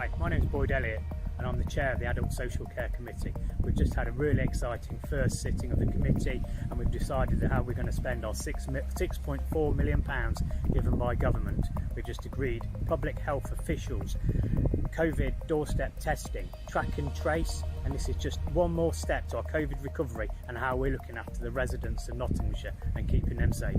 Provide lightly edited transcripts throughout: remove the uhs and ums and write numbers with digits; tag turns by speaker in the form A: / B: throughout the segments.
A: Hi, my name is Boyd Elliott and I'm the chair of the Adult Social Care Committee. We've just had a really exciting first sitting of the committee and we've decided how we're going to spend our £6.4 million given by government. We've just agreed public health officials, COVID doorstep testing, track and trace, and this is just one more step to our COVID recovery and how we're looking after the residents of Nottinghamshire and keeping them safe.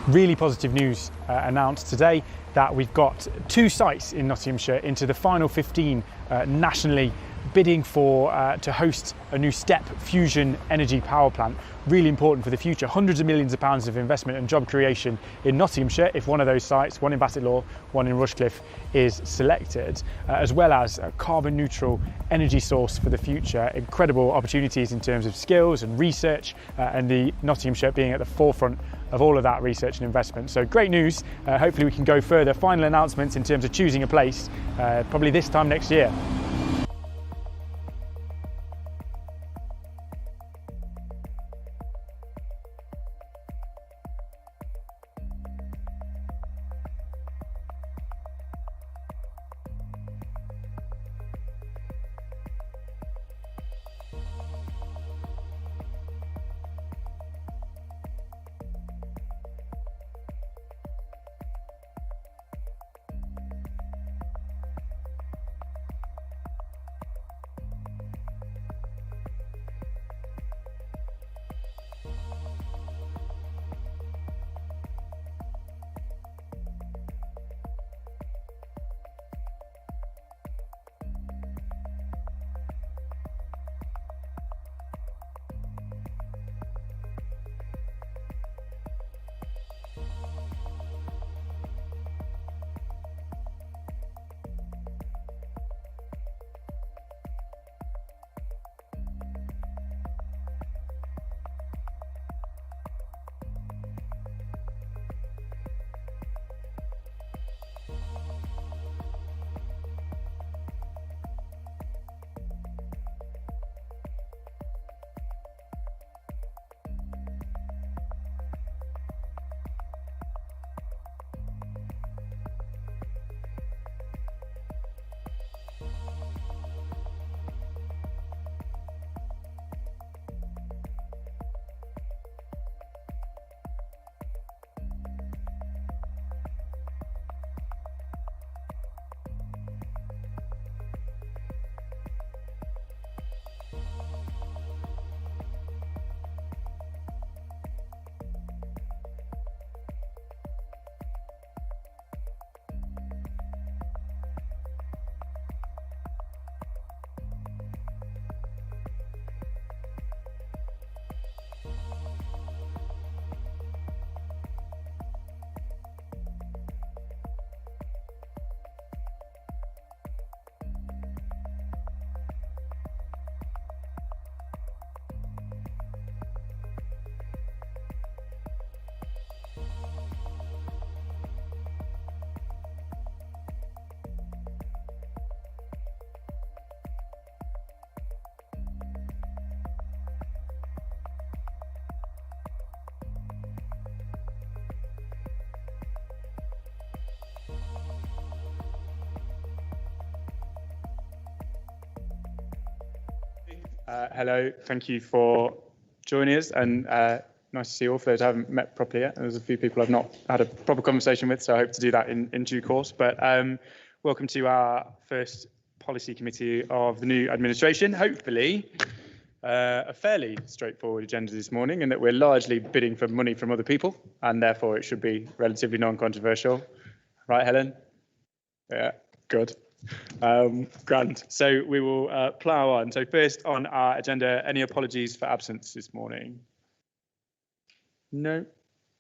B: Really positive news announced today that we've got 2 sites in Nottinghamshire into the final 15 nationally bidding for to host a new STEP fusion energy power plant. Really important for the future. Hundreds of millions of pounds of investment and job creation in Nottinghamshire if one of those sites, one in Bassetlaw, one in Rushcliffe, is selected, as well as a carbon neutral energy source for the future. Incredible opportunities in terms of skills and research, and the Nottinghamshire being at the forefront of all of that research and investment. So great news. Hopefully we can go further. Final announcements in terms of choosing a place probably this time next year. Hello, thank you for joining us, and nice to see you all. For those I haven't met properly yet, there's a few people I've not had a proper conversation with, so I hope to do that in due course. But welcome to our first policy committee of the new administration. Hopefully, a fairly straightforward agenda this morning, and that we're largely bidding for money from other people, and therefore it should be relatively non-controversial. Right, Helen? Yeah, good. Grand. So we will plough on. So first on our agenda, any apologies for absence this morning? No,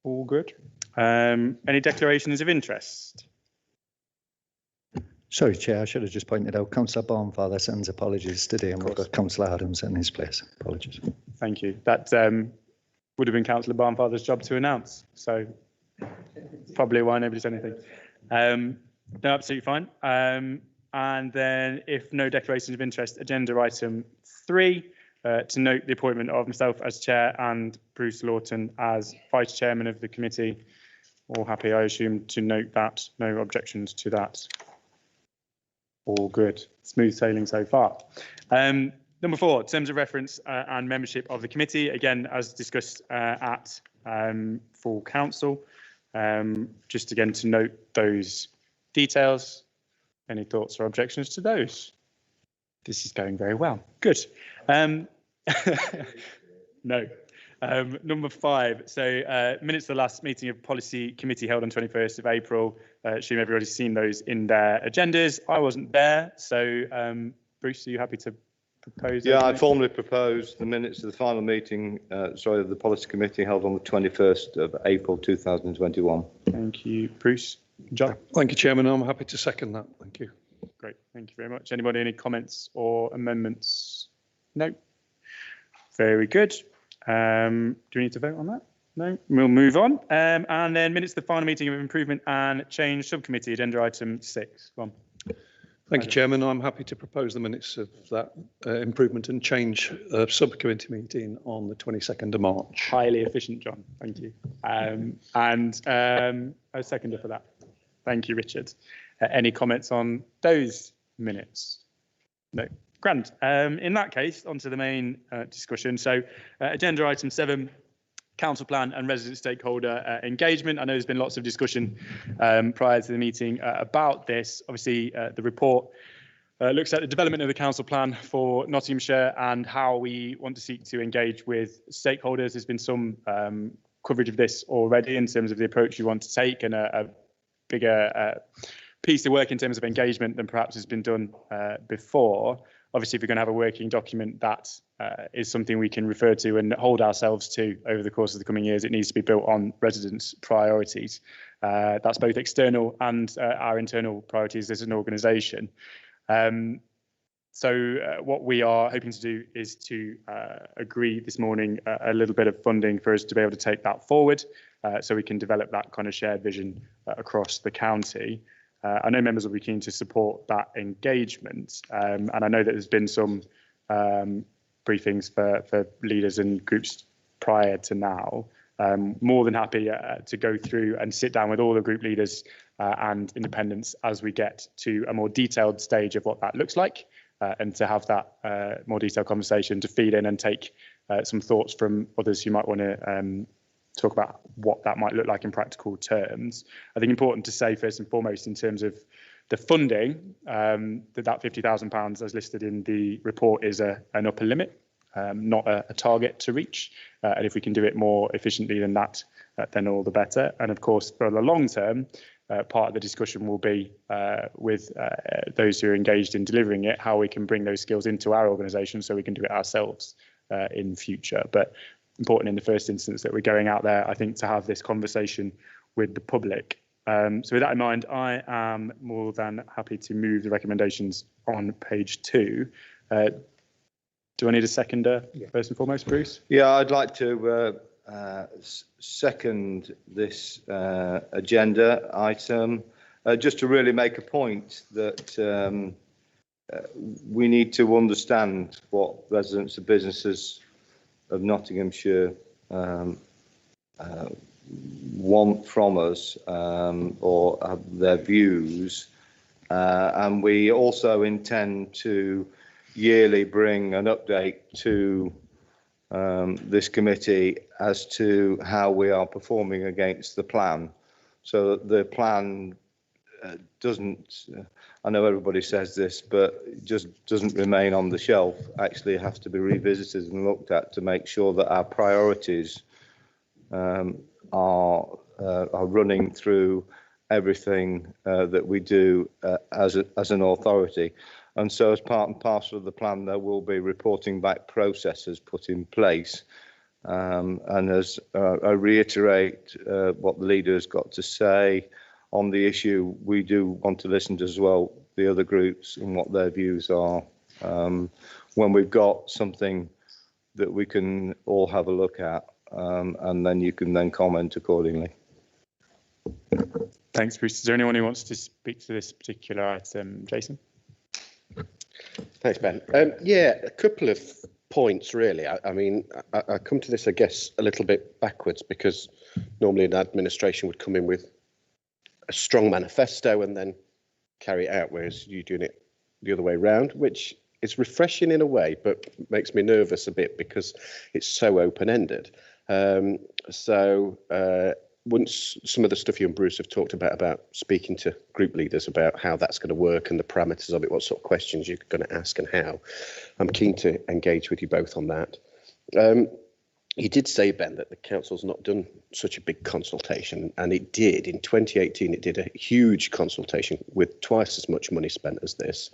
B: all good. Any declarations of interest?
C: Sorry, Chair, I should have just pointed out Councillor Barnfather sends apologies today, and we've got Councillor Adams in his place. Apologies.
B: Thank you. That would have been Councillor Barnfather's job to announce, so probably why nobody said anything. No, absolutely fine. And then, if no declarations of interest, agenda item 3, to note the appointment of myself as chair and Bruce Lawton as vice chairman of the committee. All happy, I assume, to note that. No objections to that. All good. Smooth sailing so far. Number 4, terms of reference and membership of the committee. Again, as discussed at full council. Just again to note those details. Any thoughts or objections to those? This is going very well. Good. No. Number 5. So minutes of the last meeting of policy committee held on 21st of April. Assume everybody's seen those in their agendas. I wasn't there. So Bruce, are you happy to propose?
D: Yeah, I formally propose the minutes of the final meeting, of the policy committee held on the 21st of April 2021.
B: Thank you, Bruce. John?
E: Thank you, Chairman. I'm happy to second that. Thank you.
B: Great. Thank you very much. Anybody, any comments or amendments? No. Very good. Do we need to vote on that? No. We'll move on. And then minutes of the final meeting of improvement and change subcommittee, agenda item 6. Go on.
E: Thank you, Chairman. I'm happy to propose the minutes of that improvement and change subcommittee meeting on the 22nd of March.
B: Highly efficient, John. Thank you. And a seconder for that. Thank you, Richard. Any comments on those minutes? No. Grand. In that case, on to the main discussion. So agenda item 7, council plan and resident stakeholder engagement. I know there's been lots of discussion prior to the meeting about this. Obviously, the report looks at the development of the council plan for Nottinghamshire and how we want to seek to engage with stakeholders. There's been some coverage of this already in terms of the approach you want to take, and a bigger piece of work in terms of engagement than perhaps has been done before. Obviously, if we're going to have a working document that is something we can refer to and hold ourselves to over the course of the coming years, it needs to be built on residents' priorities. That's both external and our internal priorities as an organisation. So what we are hoping to do is to agree this morning a little bit of funding for us to be able to take that forward, so we can develop that kind of shared vision across the county. I know members will be keen to support that engagement, and I know that there's been some briefings for leaders and groups prior to now. More than happy to go through and sit down with all the group leaders and independents as we get to a more detailed stage of what that looks like, and to have that more detailed conversation to feed in and take some thoughts from others who might want to talk about what that might look like in practical terms. I think important to say first and foremost in terms of the funding, that £50,000 as listed in the report is an upper limit, not a target to reach. And if we can do it more efficiently than that, then all the better. And of course, for the long term, part of the discussion will be with those who are engaged in delivering it, how we can bring those skills into our organisation so we can do it ourselves in future. But important in the first instance that we're going out there, I think, to have this conversation with the public. So with that in mind, I am more than happy to move the recommendations on page 2. Do I need a seconder first and foremost, Bruce?
D: Yeah, I'd like to second this agenda item, just to really make a point that we need to understand what residents and businesses of Nottinghamshire want from us, or have their views, and we also intend to yearly bring an update to this committee as to how we are performing against the plan. So that the plan doesn't, I know everybody says this, but it just doesn't remain on the shelf. Actually, it has to be revisited and looked at to make sure that our priorities are running through everything that we do as an authority. And so as part and parcel of the plan, there will be reporting back processes put in place. And as I reiterate what the leader has got to say on the issue, we do want to listen to as well the other groups and what their views are. When we've got something that we can all have a look at, and then you can then comment accordingly.
B: Thanks, Bruce. Is there anyone who wants to speak to this particular item? Jason?
F: Thanks, Ben. Yeah, a couple of points, really. I mean, I come to this, I guess, a little bit backwards, because normally an administration would come in with a strong manifesto and then carry it out, whereas you're doing it the other way around, which is refreshing in a way, but makes me nervous a bit because it's so open-ended. Once some of the stuff you and Bruce have talked about speaking to group leaders about how that's going to work and the parameters of it, what sort of questions you're going to ask and how, I'm keen to engage with you both on that. You did say, Ben, that the council's not done such a big consultation, and it did. In 2018, it did a huge consultation with twice as much money spent as this,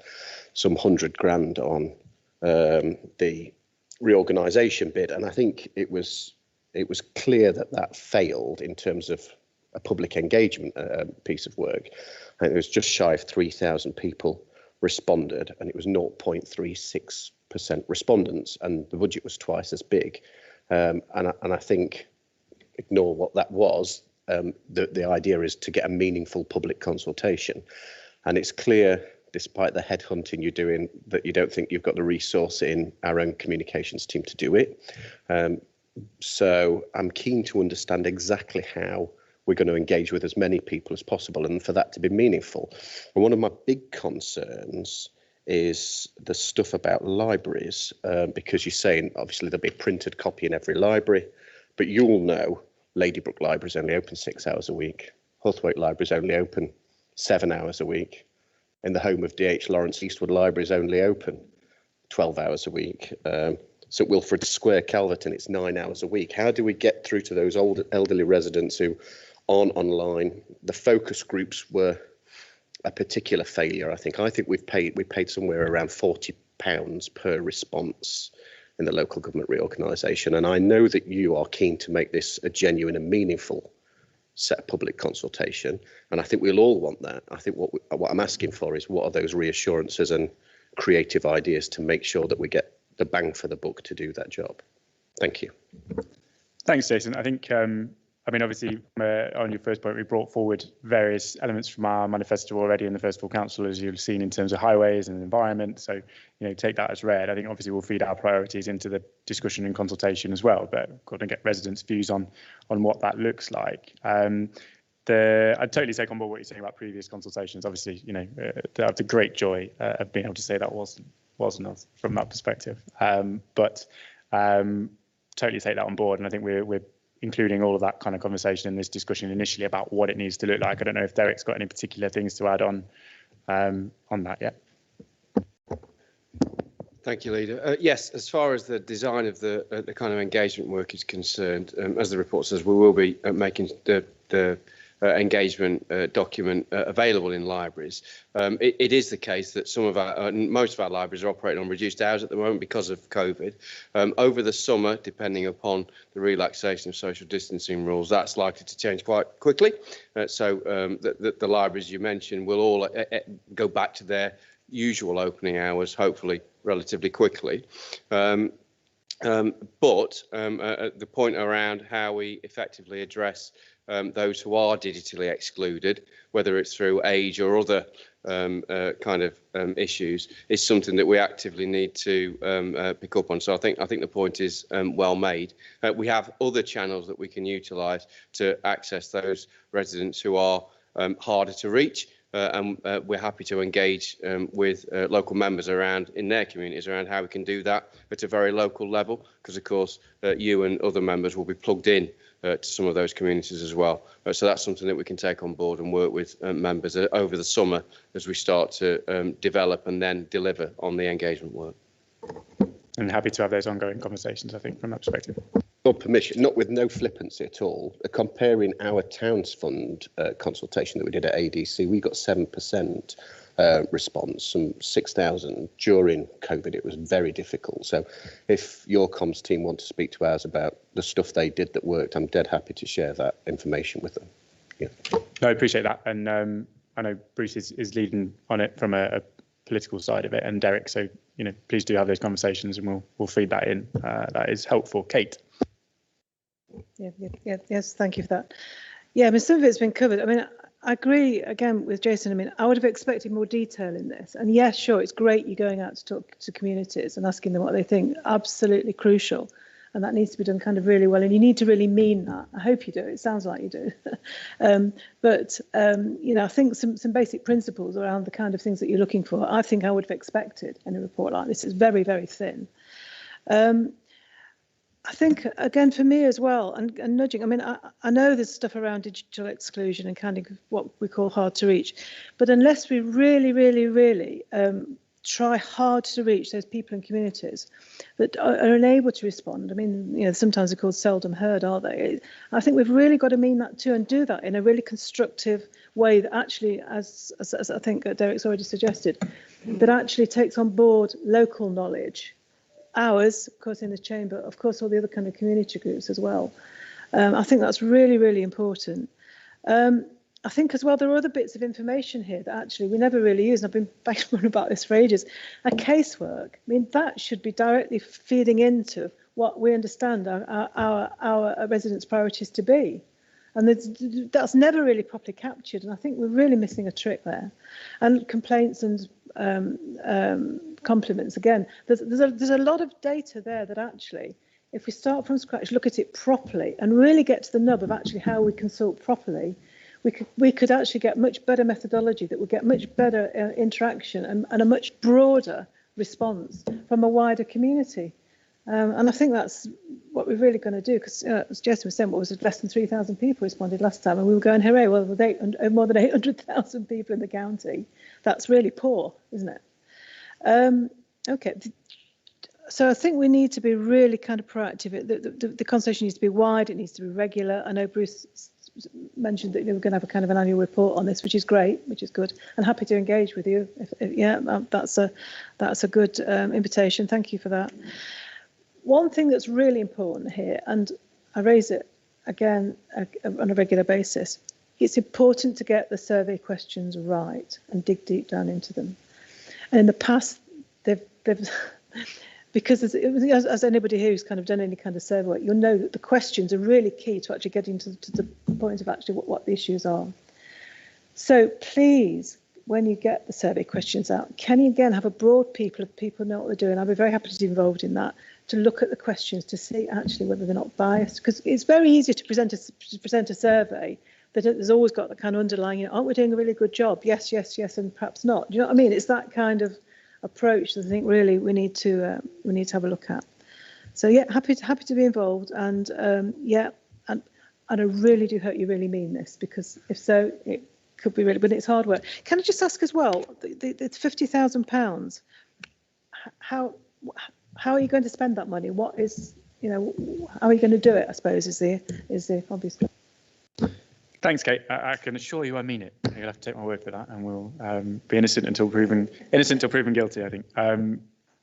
F: some 100 grand on the reorganisation bid, and I think it was clear that failed in terms of a public engagement piece of work. I think it was just shy of 3,000 people responded, and it was 0.36% respondents, and the budget was twice as big. And I think, ignore what that was, the idea is to get a meaningful public consultation. And it's clear, despite the headhunting you're doing, that you don't think you've got the resource in our own communications team to do it. So I'm keen to understand exactly how we're going to engage with as many people as possible and for that to be meaningful. And one of my big concerns is the stuff about libraries, because you're saying obviously there'll be a printed copy in every library, but you'll know Ladybrook Library is only open 6 hours a week. Huthwaite Library is only open 7 hours a week. In the home of D.H. Lawrence, Eastwood Library is only open 12 hours a week. St Wilfrid Square, Calverton, it's 9 hours a week. How do we get through to those old elderly residents who aren't online? The focus groups were a particular failure, I think. I think we paid somewhere around £40 per response in the local government reorganisation. And I know that you are keen to make this a genuine and meaningful set of public consultation. And I think we'll all want that. I think what I'm asking for is what are those reassurances and creative ideas to make sure that we get the bang for the buck to do that job. Thank you.
B: Thanks, Jason. I think, obviously, on your first point, we brought forward various elements from our manifesto already in the first full council, as you've seen in terms of highways and environment. So, take that as read. I think obviously we'll feed our priorities into the discussion and consultation as well, but we've got to get residents' views on what that looks like. I'd totally take on board what you're saying about previous consultations. Obviously, I have the great joy of being able to say that wasn't us from that perspective. But totally take that on board, and I think we're including all of that kind of conversation in this discussion initially about what it needs to look like. I don't know if Derek's got any particular things to add on that yet.
G: Thank you, Leader. Yes, as far as the design of the kind of engagement work is concerned, as the report says, we will be making the engagement document available in libraries. It is the case that most of our libraries are operating on reduced hours at the moment because of COVID. Over the summer, depending upon the relaxation of social distancing rules, that's likely to change quite quickly. So the libraries you mentioned will all go back to their usual opening hours, hopefully relatively quickly. But the point around how we effectively address those who are digitally excluded, whether it's through age or other issues, is something that we actively need to pick up on. So I think the point is well made. We have other channels that we can utilise to access those residents who are harder to reach. and we're happy to engage with local members in their communities around how we can do that at a very local level, because of course you and other members will be plugged in to some of those communities as well. So that's something that we can take on board and work with members over the summer as we start to develop and then deliver on the engagement work.
B: And happy to have those ongoing conversations, I think, from that perspective.
F: Your permission, not with no flippancy at all, comparing our Towns Fund consultation that we did at ADC, we got 7% response, some 6,000 during COVID. It was very difficult. So if your comms team want to speak to ours about the stuff they did that worked, I'm dead happy to share that information with them. Yeah.
B: No, I appreciate that. And I know Bruce is leading on it from a political side of it, and Derek, so please do have those conversations and we'll feed that in. That is helpful. Kate.
H: Yes, thank you for that. Yeah, I mean, some of it's been covered. I mean, I agree again with Jason. I mean, I would have expected more detail in this. And yes, sure, it's great you're going out to talk to communities and asking them what they think. Absolutely crucial. And that needs to be done kind of really well. And you need to really mean that. I hope you do. It sounds like you do. I think some basic principles around the kind of things that you're looking for, I think I would have expected in a report like this. It's very, very thin. I think, again, for me as well, and nudging, I mean, I know there's stuff around digital exclusion and kind of what we call hard to reach, but unless we really, really, really try hard to reach those people and communities that are unable to respond, I mean, sometimes they're called seldom heard, are they? I think we've really got to mean that too, and do that in a really constructive way that actually, as I think Derek's already suggested, that actually takes on board local knowledge, ours, of course, in the chamber, of course, all the other kind of community groups as well. I think that's really, really important. I think as well, there are other bits of information here that actually we never really use, and I've been banging about this for ages. A casework, I mean, that should be directly feeding into what we understand our residents' priorities to be. And that's never really properly captured, and I think we're really missing a trick there. And complaints and compliments, again, there's a lot of data there that actually, if we start from scratch, look at it properly and really get to the nub of actually how we consult properly, we could actually get much better methodology that would get much better interaction and a much broader response from a wider community. And I think that's what we're really going to do, because as Jason was saying, what was it, less than 3,000 people responded last time, and we were going, hooray, well, with more than 800,000 people in the county. That's really poor, isn't it? Okay, so I think we need to be really kind of proactive. The conversation needs to be wide, it needs to be regular. I know Bruce mentioned that we're going to have a kind of an annual report on this, which is great, which is good, and happy to engage with you. That's a good invitation. Thank you for that. One thing that's really important here, and I raise it again on a regular basis, it's important to get the survey questions right and dig deep down into them. And in the past, they've because as anybody who's kind of done any kind of survey work, you'll know that the questions are really key to actually getting to the point of actually what the issues are. So please, when you get the survey questions out, can you again have a broad people know what they're doing? I'll be very happy to be involved in that, to look at the questions to see actually whether they're not biased, because it's very easy to present a survey that has always got the kind of underlying, aren't we doing a really good job? Yes, yes, yes, and perhaps not. Do you know what I mean? It's that kind of approach that I think really we need to have a look at. So yeah, happy to be involved, and and I really do hope you really mean this, because if so, it could be really, but it's hard work. Can I just ask as well, the £50,000, how are you going to spend that money? What is, how are you going to do it, I suppose, is the obvious.
B: Thanks, Kate. I can assure you I mean it. You'll have to take my word for that, and we'll be innocent until proven guilty, I think.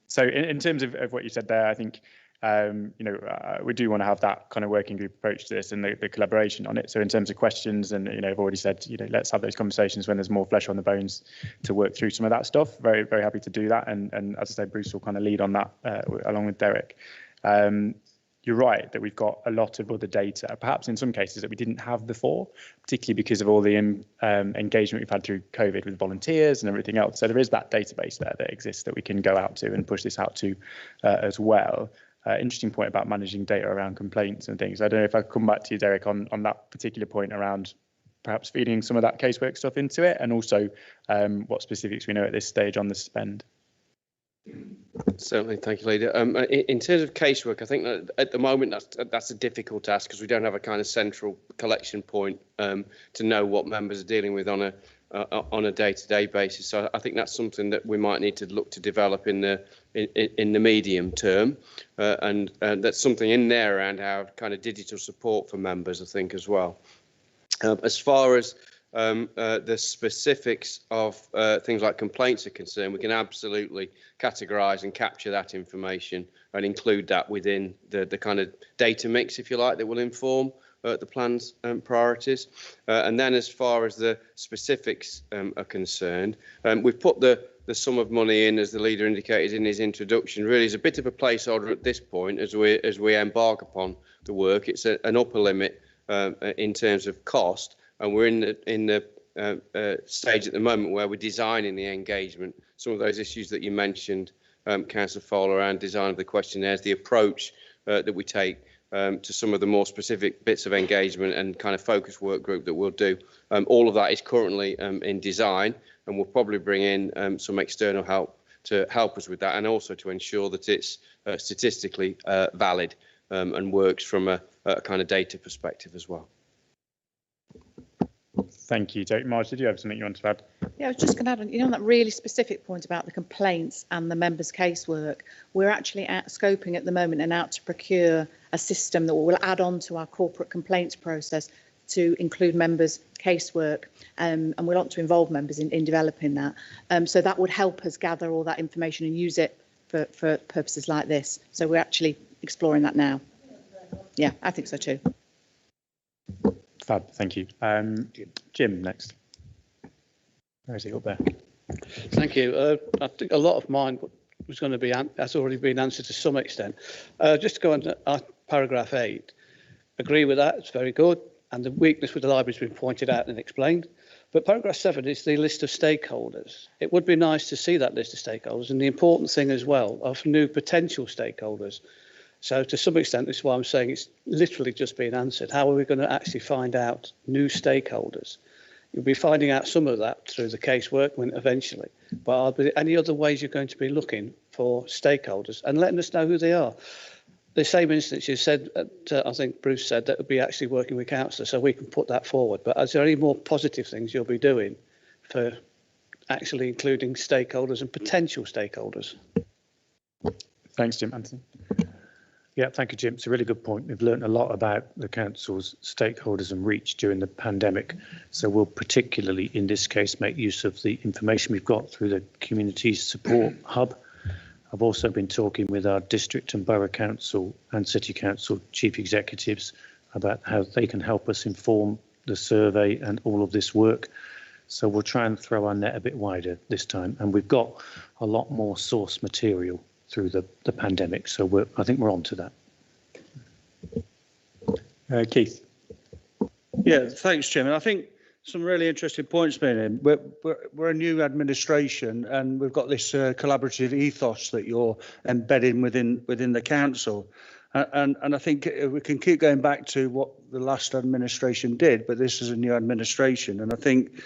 B: So in terms of what you said there, I think, we do want to have that kind of working group approach to this and the collaboration on it. So in terms of questions, and, I've already said, let's have those conversations when there's more flesh on the bones to work through some of that stuff. Very, very happy to do that. And as I said, Bruce will kind of lead on that along with Derek. You're right that we've got a lot of other data, perhaps in some cases that we didn't have before, particularly because of all the engagement we've had through COVID with volunteers and everything else. So there is that database there that exists that we can go out to and push this out to as well. Interesting point about managing data around complaints and things. I don't know if I could come back to you, Derek, on that particular point around perhaps feeding some of that casework stuff into it, and also what specifics we know at this stage on the spend.
G: Certainly, thank you, Leader. In terms of casework, I think that at the moment that's a difficult task because we don't have a kind of central collection point to know what members are dealing with on a day-to-day basis. So I think that's something that we might need to look to develop in the medium term, and that's something in there around our kind of digital support for members, I think, as well. As far as the specifics of things like complaints are concerned, we can absolutely categorise and capture that information and include that within the kind of data mix, if you like, that will inform the plan's priorities. And then as far as the specifics are concerned, we've put the sum of money in, as the Leader indicated in his introduction, really is a bit of a placeholder at this point as we embark upon the work. It's an upper limit in terms of cost, and we're in the stage at the moment where we're designing the engagement. Some of those issues that you mentioned, Councillor Fowler, around design of the questionnaires, the approach that we take to some of the more specific bits of engagement and kind of focus work group that we'll do. All of that is currently in design, and we'll probably bring in some external help to help us with that, and also to ensure that it's statistically valid and works from a kind of data perspective as well.
B: Thank you. Marge, did you have something you wanted to add?
I: Yeah, I was just going to add on, on that really specific point about the complaints and the members' casework, we're actually scoping at the moment and out to procure a system that will add on to our corporate complaints process to include members' casework, and we want to involve members in developing that. So that would help us gather all that information and use it for purposes like this. So we're actually exploring that now. Yeah, I think so too.
B: Fab, thank you. Jim, next. Where is he? Up there.
J: Thank you. I think a lot of mine was going to be has already been answered to some extent. Just to go on to paragraph 8, agree with that. It's very good, and the weakness with the library has been pointed out and explained. But paragraph 7 is the list of stakeholders. It would be nice to see that list of stakeholders, and the important thing as well of new potential stakeholders. So to some extent, this is why I'm saying it's literally just been answered. How are we going to actually find out new stakeholders? You'll be finding out some of that through the casework eventually. But are there any other ways you're going to be looking for stakeholders and letting us know who they are? The same instance you said, I think Bruce said, that would be actually working with councillors, so we can put that forward. But is there any more positive things you'll be doing for actually including stakeholders and potential stakeholders?
B: Thanks, Jim. Anthony. Yeah, thank you, Jim. It's a really good point. We've learned a lot about the council's stakeholders and reach during the pandemic. So we'll particularly, in this case, make use of the information we've got through the Community Support Hub. I've also been talking with our district and borough council and city council chief executives about how they can help us inform the survey and all of this work. So we'll try and throw our net a bit wider this time. And we've got a lot more source material through the pandemic, so I think we're on to that. Keith.
K: Yeah, thanks, Jim. And I think some really interesting points being in. We're a new administration, and we've got this collaborative ethos that you're embedding within the council. And I think we can keep going back to what the last administration did, but this is a new administration, and I think,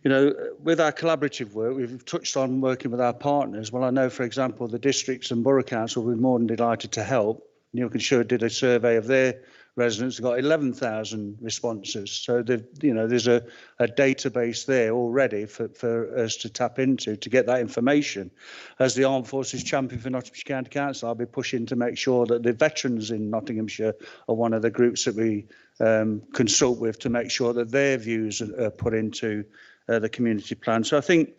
K: with our collaborative work, we've touched on working with our partners. Well, I know, for example, the districts and borough council will be more than delighted to help. Newark and Sherwood did a survey of their residents, got 11,000 responses. So, there's a database there already for us to tap into to get that information. As the Armed Forces Champion for Nottinghamshire County Council, I'll be pushing to make sure that the veterans in Nottinghamshire are one of the groups that we consult with to make sure that their views are put into the community plan. So I think,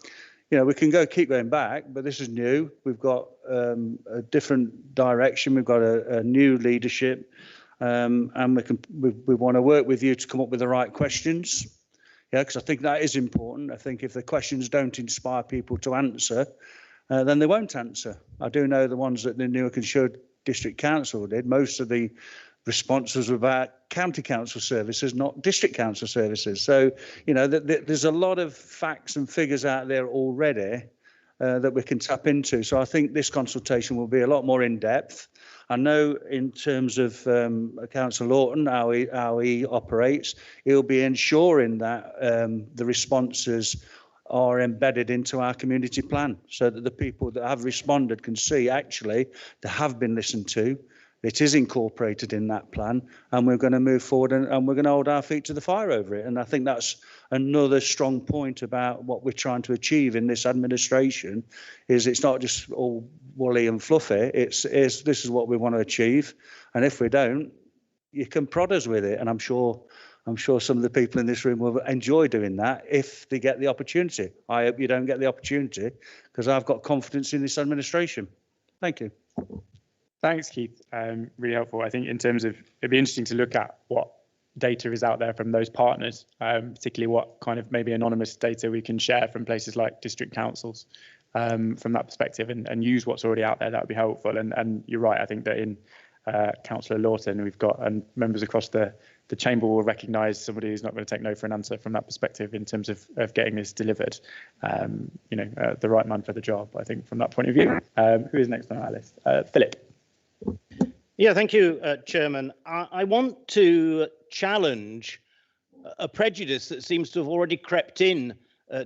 K: we can keep going back, but this is new. We've got a different direction. We've got a new leadership, and we want to work with you to come up with the right questions. Yeah, because I think that is important. I think if the questions don't inspire people to answer, then they won't answer. I do know the ones that the Newark and Sherwood District Council did. Most of the responses were about county council services, not district council services. So, there's a lot of facts and figures out there already, that we can tap into. So I think this consultation will be a lot more in depth. I know in terms of Councillor Lawton, how he operates, he'll be ensuring that the responses are embedded into our community plan so that the people that have responded can see actually they have been listened to. It is incorporated in that plan, and we're going to move forward and we're going to hold our feet to the fire over it. And I think that's another strong point about what we're trying to achieve in this administration, is it's not just all woolly and fluffy. It's this is what we want to achieve, and if we don't, you can prod us with it. And I'm sure some of the people in this room will enjoy doing that if they get the opportunity. I hope you don't get the opportunity, because I've got confidence in this administration. Thank you.
B: Thanks, Keith. Really helpful. I think in terms of, it'd be interesting to look at what data is out there from those partners, particularly what kind of maybe anonymous data we can share from places like district councils from that perspective, and use what's already out there. That would be helpful. And you're right. I think that in Councillor Lawton, we've got, and members across the chamber will recognise somebody who's not going to take no for an answer from that perspective in terms of getting this delivered. The right man for the job, I think, from that point of view. Who is next on our list? Philip.
L: Yeah, thank you, Chairman. I want to challenge a prejudice that seems to have already crept in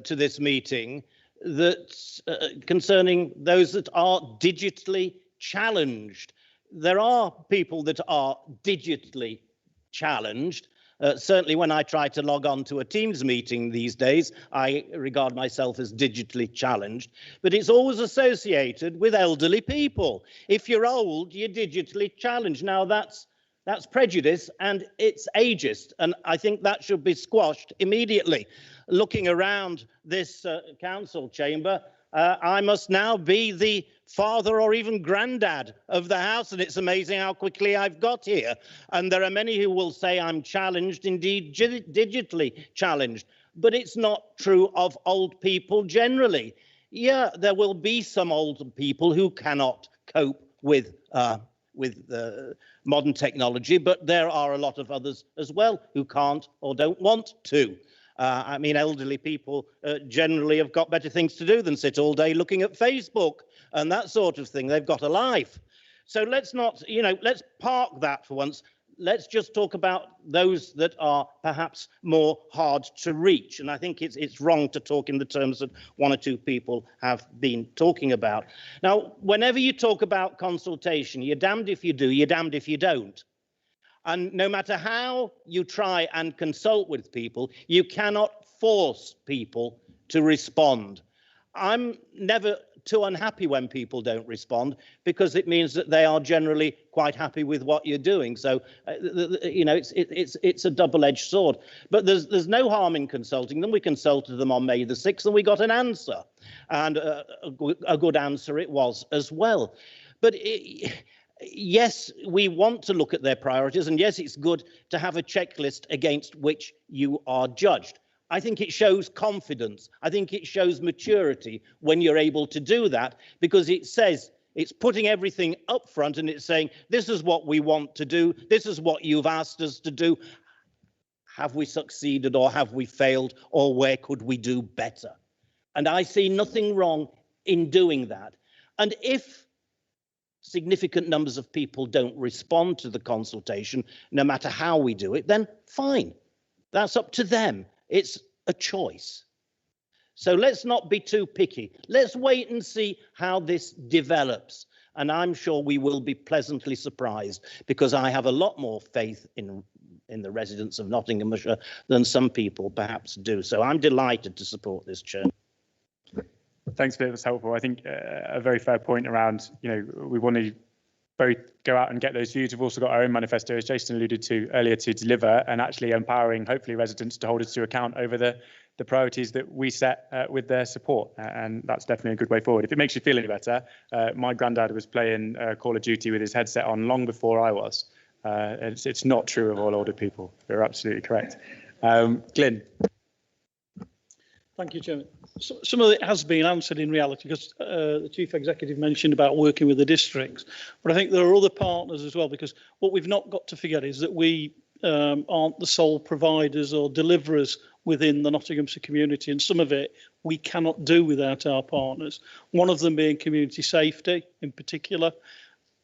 L: to this meeting, that's concerning those that are digitally challenged. There are people that are digitally challenged. Certainly when I try to log on to a Teams meeting these days, I regard myself as digitally challenged, but it's always associated with elderly people. If you're old, you're digitally challenged. Now that's prejudice, and it's ageist, and I think that should be squashed immediately. Looking around this council chamber, I must now be the father or even granddad of the house, and it's amazing how quickly I've got here. And there are many who will say I'm challenged, indeed digitally challenged, but it's not true of old people generally. Yeah, there will be some old people who cannot cope with modern technology, but there are a lot of others as well who can't or don't want to. I mean, elderly people generally have got better things to do than sit all day looking at Facebook and that sort of thing. They've got a life. So let's not, let's park that for once. Let's just talk about those that are perhaps more hard to reach. And I think it's wrong to talk in the terms that one or two people have been talking about. Now, whenever you talk about consultation, you're damned if you do, you're damned if you don't. And no matter how you try and consult with people, you cannot force people to respond. I'm never too unhappy when people don't respond, because it means that they are generally quite happy with what you're doing. So, it's a double-edged sword. But there's no harm in consulting them. We consulted them on May the 6th and we got an answer, and a good answer it was as well. But yes, we want to look at their priorities, and yes, it's good to have a checklist against which you are judged. I think it shows confidence. I think it shows maturity when you're able to do that, because it says, it's putting everything up front and it's saying, this is what we want to do. This is what you've asked us to do. Have we succeeded or have we failed, or where could we do better? And I see nothing wrong in doing that. And if significant numbers of people don't respond to the consultation, no matter how we do it, then fine. That's up to them. It's a choice. So let's not be too picky. Let's wait and see how this develops. And I'm sure we will be pleasantly surprised, because I have a lot more faith in the residents of Nottinghamshire than some people perhaps do. So I'm delighted to support this, Chair.
B: Thanks, Phil. That's helpful. I think a very fair point around, we want to both go out and get those views. We've also got our own manifesto, as Jason alluded to earlier, to deliver, and actually empowering, hopefully, residents to hold us to account over the priorities that we set with their support. And that's definitely a good way forward. If it makes you feel any better, my granddad was playing Call of Duty with his headset on long before I was. It's not true of all older people. You're absolutely correct. Glyn.
J: Thank you, Chairman. Some of it has been answered in reality, because the Chief Executive mentioned about working with the districts. But I think there are other partners as well, because what we've not got to forget is that we aren't the sole providers or deliverers
M: within the Nottinghamshire community, and some of it we cannot do without our partners. One of them being community safety in particular,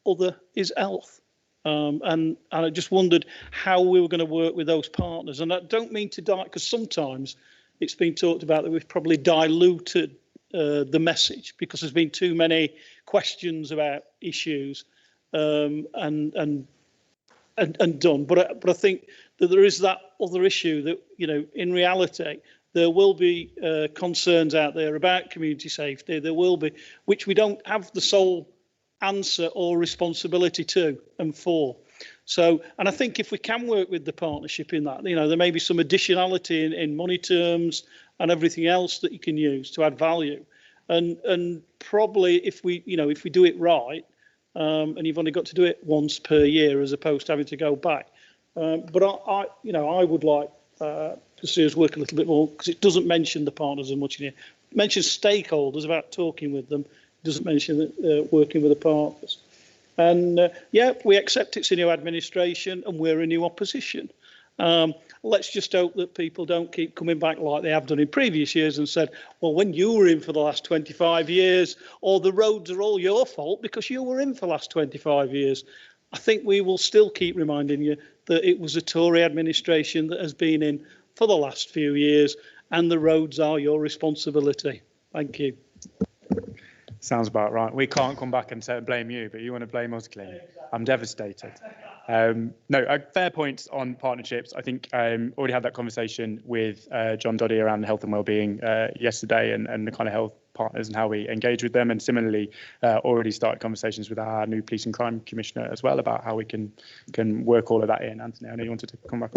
M: other is health. And I just wondered how we were going to work with those partners. And I don't mean to because sometimes it's been talked about that we've probably diluted the message because there's been too many questions about issues and done. But I think that there is that other issue that, you know, in reality, there will be concerns out there about community safety. There will be, which we don't have the sole answer or responsibility to and for. So, and I think if we can work with the partnership in that, you know, there may be some additionality in money terms and everything else that you can use to add value. And probably if we, you know, if we do it right, and you've only got to do it once per year as opposed to having to go back. But I you know, I would like to see us work a little bit more, because it doesn't mention the partners as much in here. It mentions stakeholders about talking with them. It doesn't mention that, working with the partners. And yeah, we accept it's a new administration and we're a new opposition. Let's just hope that people don't keep coming back like they have done in previous years and said, well, when you were in for the last 25 years, or the roads are all your fault because you were in for the last 25 years. I think we will still keep reminding you that it was a Tory administration that has been in for the last few years, and the roads are your responsibility. Thank you.
B: Sounds about right. We can't come back and blame you, but you want to blame us, clearly. I'm devastated. No, fair points on partnerships. I think already had that conversation with John Doddy around health and wellbeing yesterday, and the kind of health partners and how we engage with them, and similarly already started conversations with our new police and crime commissioner as well about how we can work all of that in. Anthony, I know you wanted to come back.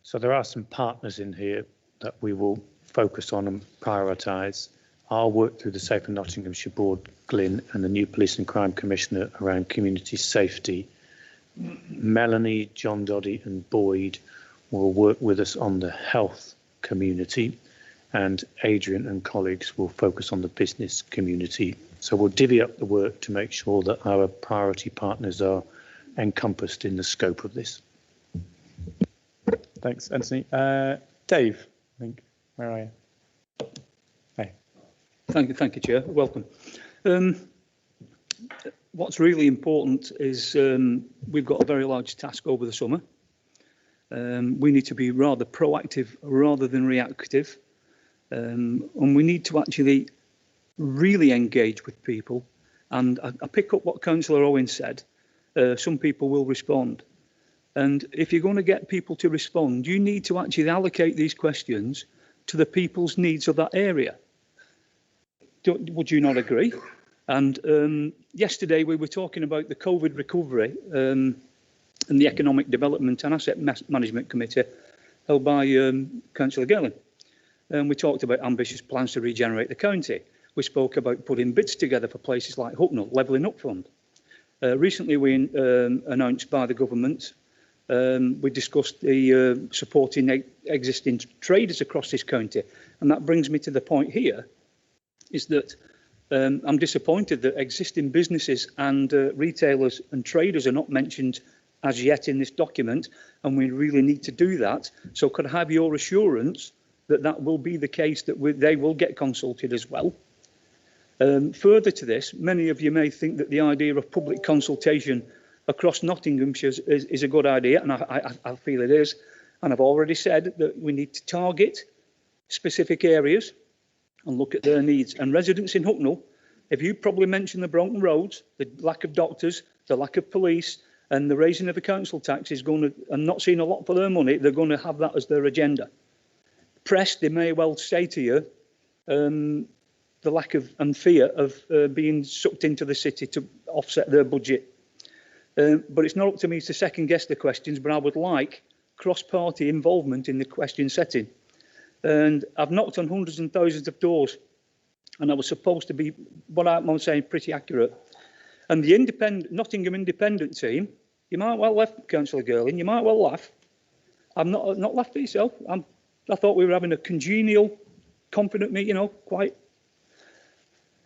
N: So there are some partners in here that we will focus on and prioritise. I'll work through the Safe and Nottinghamshire Board, Glyn, and the new Police and Crime Commissioner around community safety. Melanie, John Doddy and Boyd will work with us on the health community, and Adrian and colleagues will focus on the business community. So we'll divvy up the work to make sure that our priority partners are encompassed in the scope of this.
B: Thanks, Anthony. Dave, I think, where are you? Hey.
K: Thank you, Chair. Welcome. What's really important is we've got a very large task over the summer. We need to be rather proactive rather than reactive. And we need to actually really engage with people. And I pick up what Councillor Owen said. Some people will respond. And if you're going to get people to respond, you need to actually allocate these questions to the people's needs of that area. Would you not agree? And yesterday we were talking about the COVID recovery and the Economic Development and Asset Management Committee held by Councillor Gelling. And we talked about ambitious plans to regenerate the county. We spoke about putting bids together for places like Hucknall, Levelling Up Fund. Recently we announced by the government, we discussed the supporting existing traders across this county. And that brings me to the point here, is that I'm disappointed that existing businesses and retailers and traders are not mentioned as yet in this document, and we really need to do that. So could I have your assurance that that will be the case, that they will get consulted as well? Further to this, many of you may think that the idea of public consultation across Nottinghamshire is a good idea, and I feel it is. And I've already said that we need to target specific areas and look at their needs. And residents in Hucknall, if you probably mention the broken roads, the lack of doctors, the lack of police, and the raising of the council tax is going to, and not seeing a lot for their money, they're going to have that as their agenda. Press, they may well say to you, the lack of and fear of being sucked into the city to offset their budget. But it's not up to me to second guess the questions, but I would like cross-party involvement in the question setting. And I've knocked on hundreds and thousands of doors, and I was supposed to be, what I'm saying, pretty accurate. And the Nottingham Independent team, you might well laugh, Councillor Girling, you might well laugh. I'm not laughed at yourself. I thought we were having a congenial, confident meeting, you know, quite.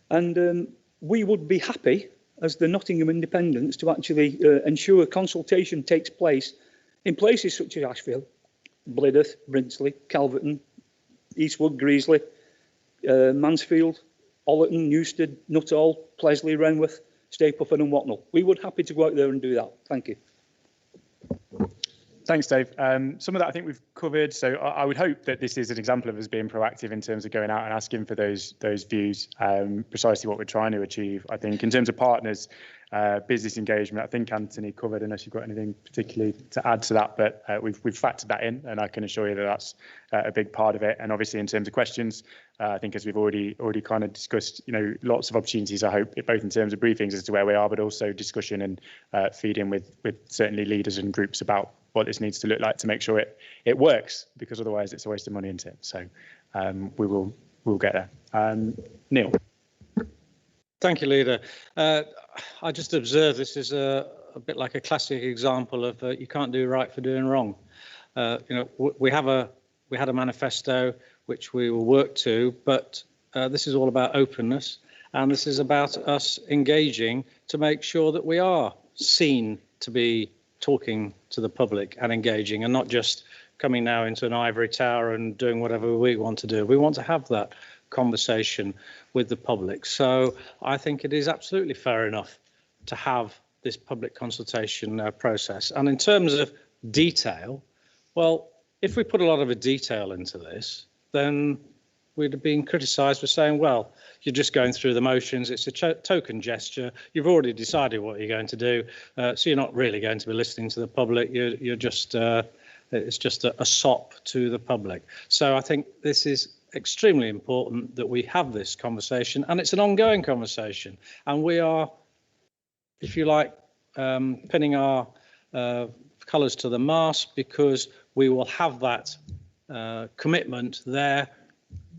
K: And we would be happy as the Nottingham Independents to actually ensure consultation takes place
M: in places such as Ashfield, Blyth, Brinsley, Calverton, Eastwood, Greasley, Mansfield, Ollerton, Newstead, Nuttall, Plesley, Renworth, Stapleton and Watnall. We would happy to go out there and do that. Thank you.
B: Thanks, Dave. Some of that I think we've covered. So I would hope that this is an example of us being proactive in terms of going out and asking for those views, precisely what we're trying to achieve. I think in terms of partners, business engagement, I think Anthony covered, unless you've got anything particularly to add to that, but we've factored that in, and I can assure you that that's a big part of it. And obviously in terms of questions, I think as we've already kind of discussed, lots of opportunities, I hope, both in terms of briefings as to where we are, but also discussion and feeding with certainly leaders and groups about what this needs to look like to make sure it works, because otherwise it's a waste of money, isn't it? So we'll get there. Neil.
K: Thank you, Leader. I just observe this is a bit like a classic example of you can't do right for doing wrong. We had a manifesto which we will work to, but this is all about openness, and this is about us engaging to make sure that we are seen to be talking to the public and engaging, and not just coming now into an ivory tower and doing whatever we want to do. We want to have that conversation with the public. So I think it is absolutely fair enough to have this public consultation process. And in terms of detail, well, if we put a lot of detail into this, then we'd have been criticised for saying, well, you're just going through the motions, it's a token gesture, you've already decided what you're going to do, so you're not really going to be listening to the public, you're just, it's just a sop to the public. So I think this is extremely important that we have this conversation, and it's an ongoing conversation, and we are, if you like, pinning our colours to the mast, because we will have that commitment there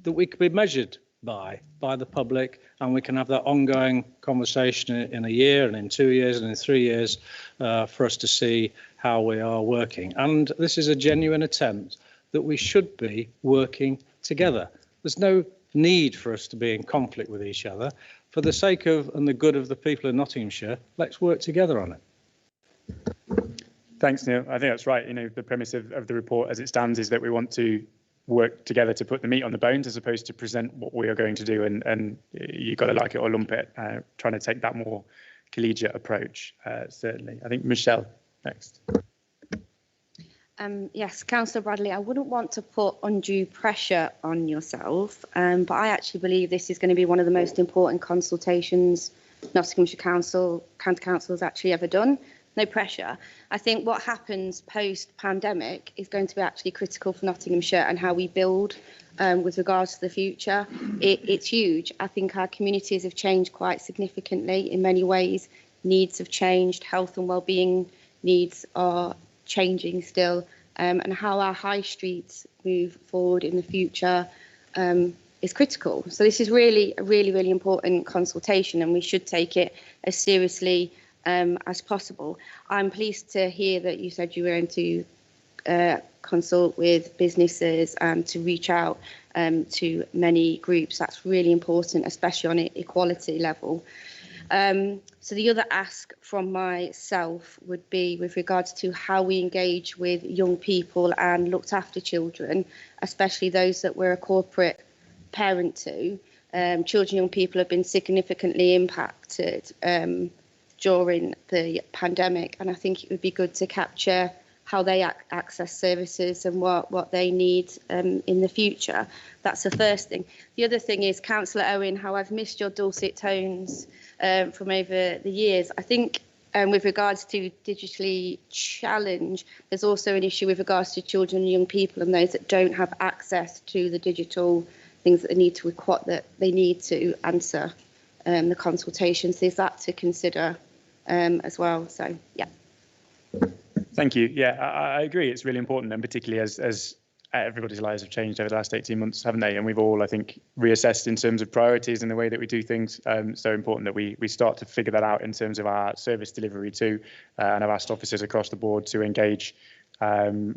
K: that we can be measured by the public, and we can have that ongoing conversation in a year and in 2 years and in 3 years for us to see how we are working. And this is a genuine attempt that we should be working together. There's no need for us to be in conflict with each other. For the sake of and the good of the people of Nottinghamshire, let's work together on it.
B: Thanks, Neil. I think that's right. The premise of the report as it stands is that we want to work together to put the meat on the bones, as opposed to present what we are going to do, and you've got to like it or lump it, trying to take that more collegiate approach, certainly. I think Michelle next.
O: Yes, Councillor Bradley, I wouldn't want to put undue pressure on yourself, but I actually believe this is going to be one of the most important consultations Nottinghamshire County Council has actually ever done. No pressure. I think what happens post-pandemic is going to be actually critical for Nottinghamshire and how we build with regards to the future. It's huge. I think our communities have changed quite significantly in many ways. Needs have changed, health and wellbeing needs are changing still, and how our high streets move forward in the future is critical. So this is really a really important consultation, and we should take it as seriously as possible. I'm pleased to hear that you said you were going to consult with businesses and to reach out to many groups. That's really important, especially on an equality level. So the other ask from myself would be with regards to how we engage with young people and looked after children, especially those that we're a corporate parent to. Children and young people have been significantly impacted during the pandemic, and I think it would be good to capture how they access services and what they need in the future. That's the first thing. The other thing is, Councillor Owen, how I've missed your dulcet tones from over the years. I think with regards to digitally challenged, there's also an issue with regards to children and young people and those that don't have access to the digital things that they need to answer the consultations. There's that to consider as well. So, yeah.
B: Thank you. Yeah, I agree. It's really important, and particularly as everybody's lives have changed over the last 18 months, haven't they? And we've all, I think, reassessed in terms of priorities and the way that we do things. So important that we start to figure that out in terms of our service delivery too. And I've asked officers across the board to engage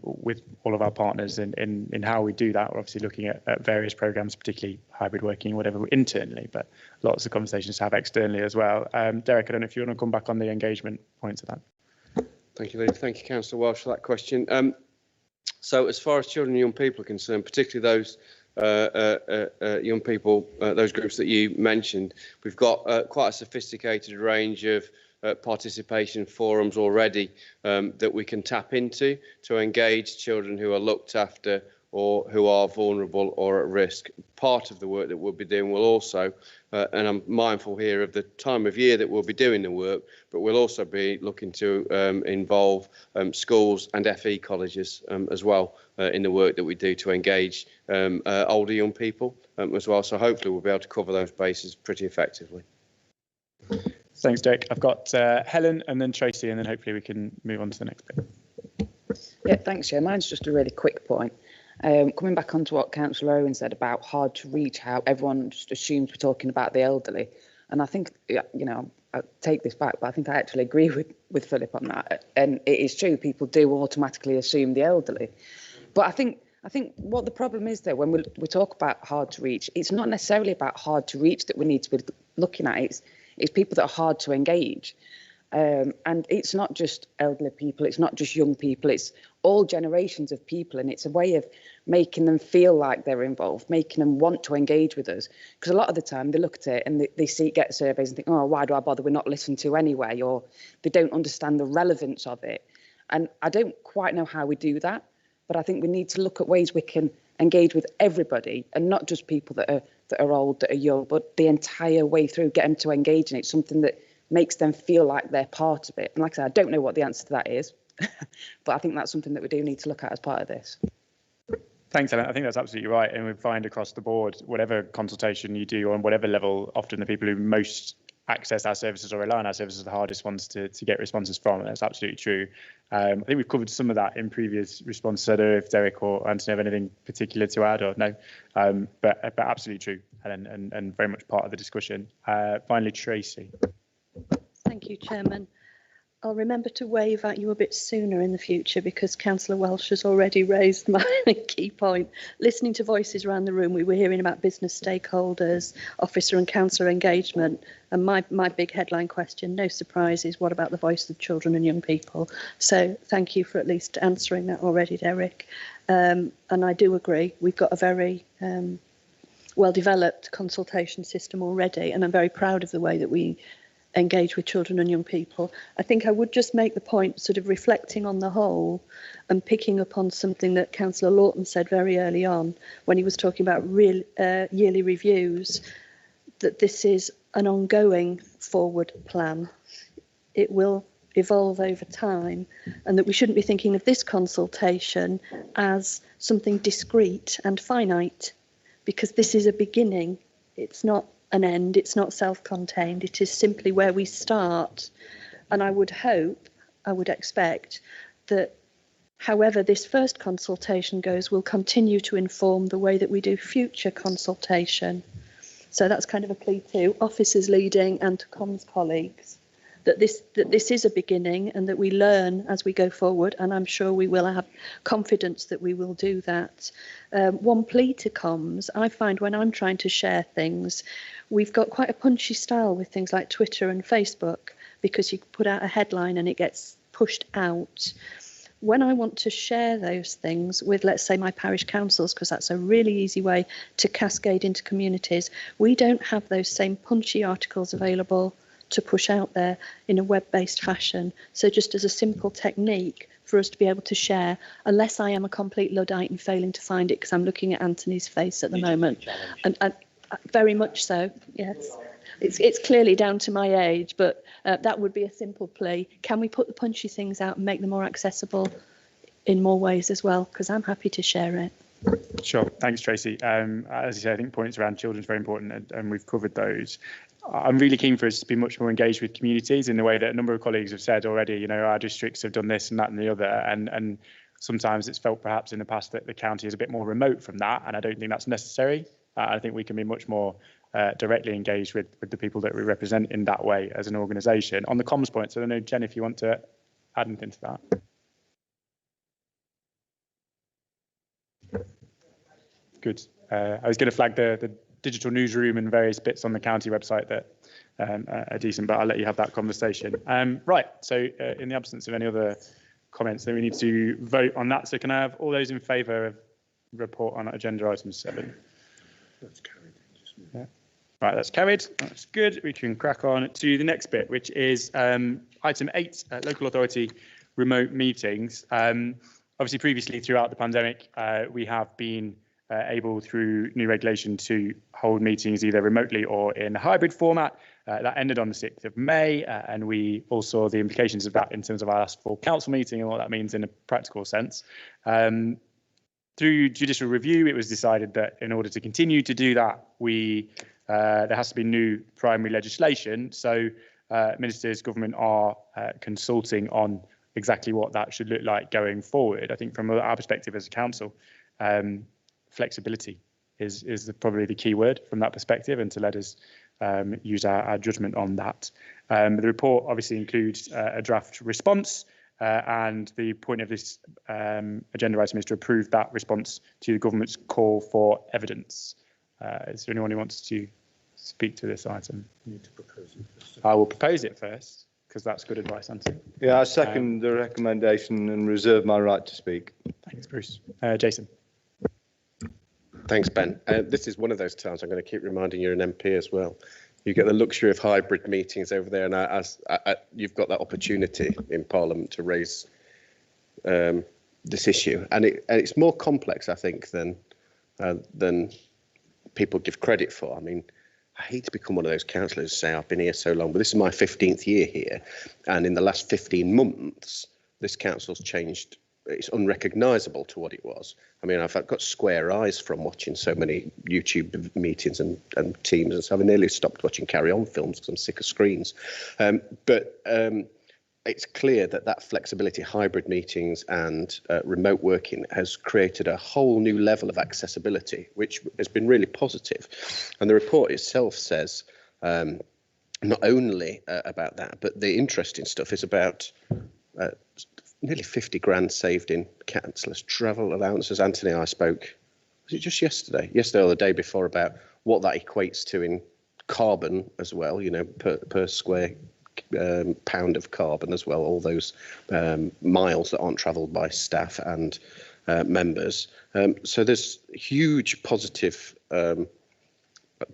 B: with all of our partners in how we do that. We're obviously looking at various programmes, particularly hybrid working, whatever, internally, but lots of conversations to have externally as well. Derek, I don't know if you want to come back on the engagement points of that.
G: Thank you, Lee. Thank you, Councillor Welsh, for that question. So as far as children and young people are concerned, particularly those young people, those groups that you mentioned, we've got quite a sophisticated range of participation forums already that we can tap into to engage children who are looked after or who are vulnerable or at risk. Part of the work that we'll be doing will also, and I'm mindful here of the time of year that we'll be doing the work, but we'll also be looking to involve schools and FE colleges as well in the work that we do to engage older young people as well. So hopefully we'll be able to cover those bases pretty effectively.
B: Thanks, Derek. I've got Helen and then Tracy, and then hopefully we can move on to the next bit.
P: Yeah, thanks, Chair. Mine's just a really quick point. Coming back onto what Councillor Owen said about hard to reach, how everyone just assumes we're talking about the elderly. And I think, you know, I take this back, but I think I actually agree with Philip on that. And it is true, people do automatically assume the elderly. But I think what the problem is there, when we talk about hard to reach, it's not necessarily about hard to reach that we need to be looking at. It's people that are hard to engage. And it's not just elderly people, it's not just young people, it's all generations of people, and it's a way of making them feel like they're involved, making them want to engage with us. Because a lot of the time they look at it and they get surveys and think, oh, why do I bother? We're not listened to anyway, or they don't understand the relevance of it. And I don't quite know how we do that, but I think we need to look at ways we can engage with everybody, and not just people that are old, that are young, but the entire way through, get them to engage in it, something that makes them feel like they're part of it. And like I said, I don't know what the answer to that is, but I think that's something that we do need to look at as part of this.
B: Thanks, Helen. I think that's absolutely right. And we find across the board, whatever consultation you do on whatever level, often the people who most access our services or rely on our services are the hardest ones to get responses from. And that's absolutely true. I think we've covered some of that in previous responses. I don't know if Derek or Anthony have anything particular to add or no, but absolutely true, Helen, and very much part of the discussion. Finally, Tracy.
Q: Thank you, Chairman. I'll remember to wave at you a bit sooner in the future, because Councillor Welsh has already raised my key point. Listening to voices around the room, we were hearing about business stakeholders, officer and councillor engagement, and my big headline question, no surprises, what about the voice of children and young people? So thank you for at least answering that already, Derek. And I do agree, we've got a very well-developed consultation system already, and I'm very proud of the way that we engage with children and young people. I think I would just make the point, sort of reflecting on the whole and picking up on something that Councillor Lawton said very early on when he was talking about yearly reviews, that this is an ongoing forward plan. It will evolve over time, and that we shouldn't be thinking of this consultation as something discrete and finite, because this is a beginning. It's not an end, it's not self-contained, it is simply where we start. And I would hope, I would expect that however this first consultation goes will continue to inform the way that we do future consultation. So that's kind of a plea to officers leading and to comms colleagues, that this is a beginning and that we learn as we go forward, and I'm sure we will have confidence that we will do that. One plea to comms, I find when I'm trying to share things, we've got quite a punchy style with things like Twitter and Facebook, because you put out a headline and it gets pushed out. When I want to share those things with, let's say, my parish councils, because that's a really easy way to cascade into communities, we don't have those same punchy articles available to push out there in a web-based fashion. So just as a simple technique for us to be able to share, unless I am a complete Luddite and failing to find it because I'm looking at Anthony's face at the moment, and very much so, yes. It's clearly down to my age, but that would be a simple plea. Can we put the punchy things out and make them more accessible in more ways as well? Because I'm happy to share it.
B: Sure. Thanks, Tracy. As you say, I think points around children is very important, and we've covered those. I'm really keen for us to be much more engaged with communities in the way that a number of colleagues have said already. You know, our districts have done this and that and the other, and sometimes it's felt perhaps in the past that the county is a bit more remote from that, and I don't think that's necessary. I think we can be much more directly engaged with the people that we represent in that way as an organisation. On the comms points, I don't know, Jen, if you want to add anything to that. Good. I was going to flag the digital newsroom and various bits on the county website that decent, but I'll let you have that conversation. Right, so in the absence of any other comments, then we need to vote on that. So can I have all those in favour of report on agenda item 7?
E: That's carried.
B: Yeah. Right, that's carried. That's good. We can crack on to the next bit, which is item 8, local authority remote meetings. Obviously, previously throughout the pandemic, we have been able, through new regulation, to hold meetings either remotely or in a hybrid format. That ended on the 6th of May, and we all saw the implications of that in terms of our last full council meeting and what that means in a practical sense. Through judicial review, it was decided that in order to continue to do that, there has to be new primary legislation. So ministers, government are consulting on exactly what that should look like going forward. I think from our perspective as a council, flexibility is probably the key word from that perspective, and to let us use our judgment on that. The report obviously includes a draft response, and the point of this agenda item is to approve that response to the government's call for evidence. Is there anyone who wants to speak to this item?
E: You need to propose it first.
B: I will propose it first, because that's good advice, Anthony.
D: Yeah, I second the recommendation and reserve my right to speak.
B: Thanks, Bruce. Jason.
F: Thanks, Ben. This is one of those times I'm going to keep reminding you're an MP as well. You get the luxury of hybrid meetings over there, and you've got that opportunity in Parliament to raise this issue, and it's more complex, I think, than people give credit for. I mean, I hate to become one of those councillors who say I've been here so long, but this is my 15th year here, and in the last 15 months, this council's changed. It's unrecognisable to what it was. I mean, I've got square eyes from watching so many YouTube meetings and Teams, and so I've nearly stopped watching Carry On films because I'm sick of screens. But it's clear that flexibility, hybrid meetings and remote working has created a whole new level of accessibility, which has been really positive. And the report itself says not only about that, but the interesting stuff is about nearly 50 grand saved in councillors' travel allowances. Anthony and I spoke, was it just yesterday or the day before, about what that equates to in carbon as well, you know, per square pound of carbon as well, all those miles that aren't travelled by staff and members. So there's huge positive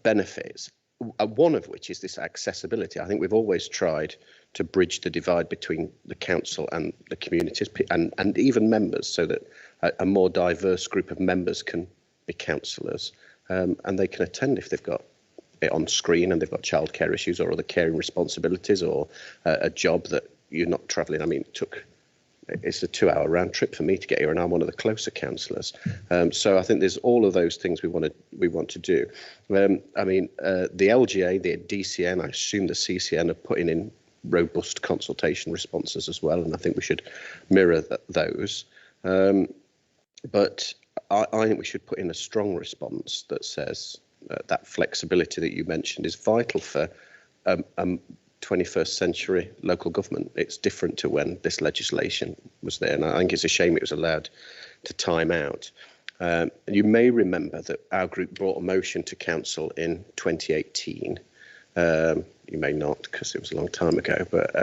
F: benefits, one of which is this accessibility. I think we've always tried to bridge the divide between the council and the communities and even members, so that a more diverse group of members can be councillors, and they can attend if they've got it on screen and they've got childcare issues or other caring responsibilities, or a job that you're not travelling. I mean, it's a 2-hour round trip for me to get here, and I'm one of the closer councillors. So I think there's all of those things we want to do. I mean, the LGA, the DCN, I assume the CCN are putting in robust consultation responses as well, and I think we should mirror those. But I think we should put in a strong response that says that flexibility that you mentioned is vital for 21st century local government. It's different to when this legislation was there, and I think it's a shame it was allowed to time out. And you may remember that our group brought a motion to council in 2018. You may not, because it was a long time ago, but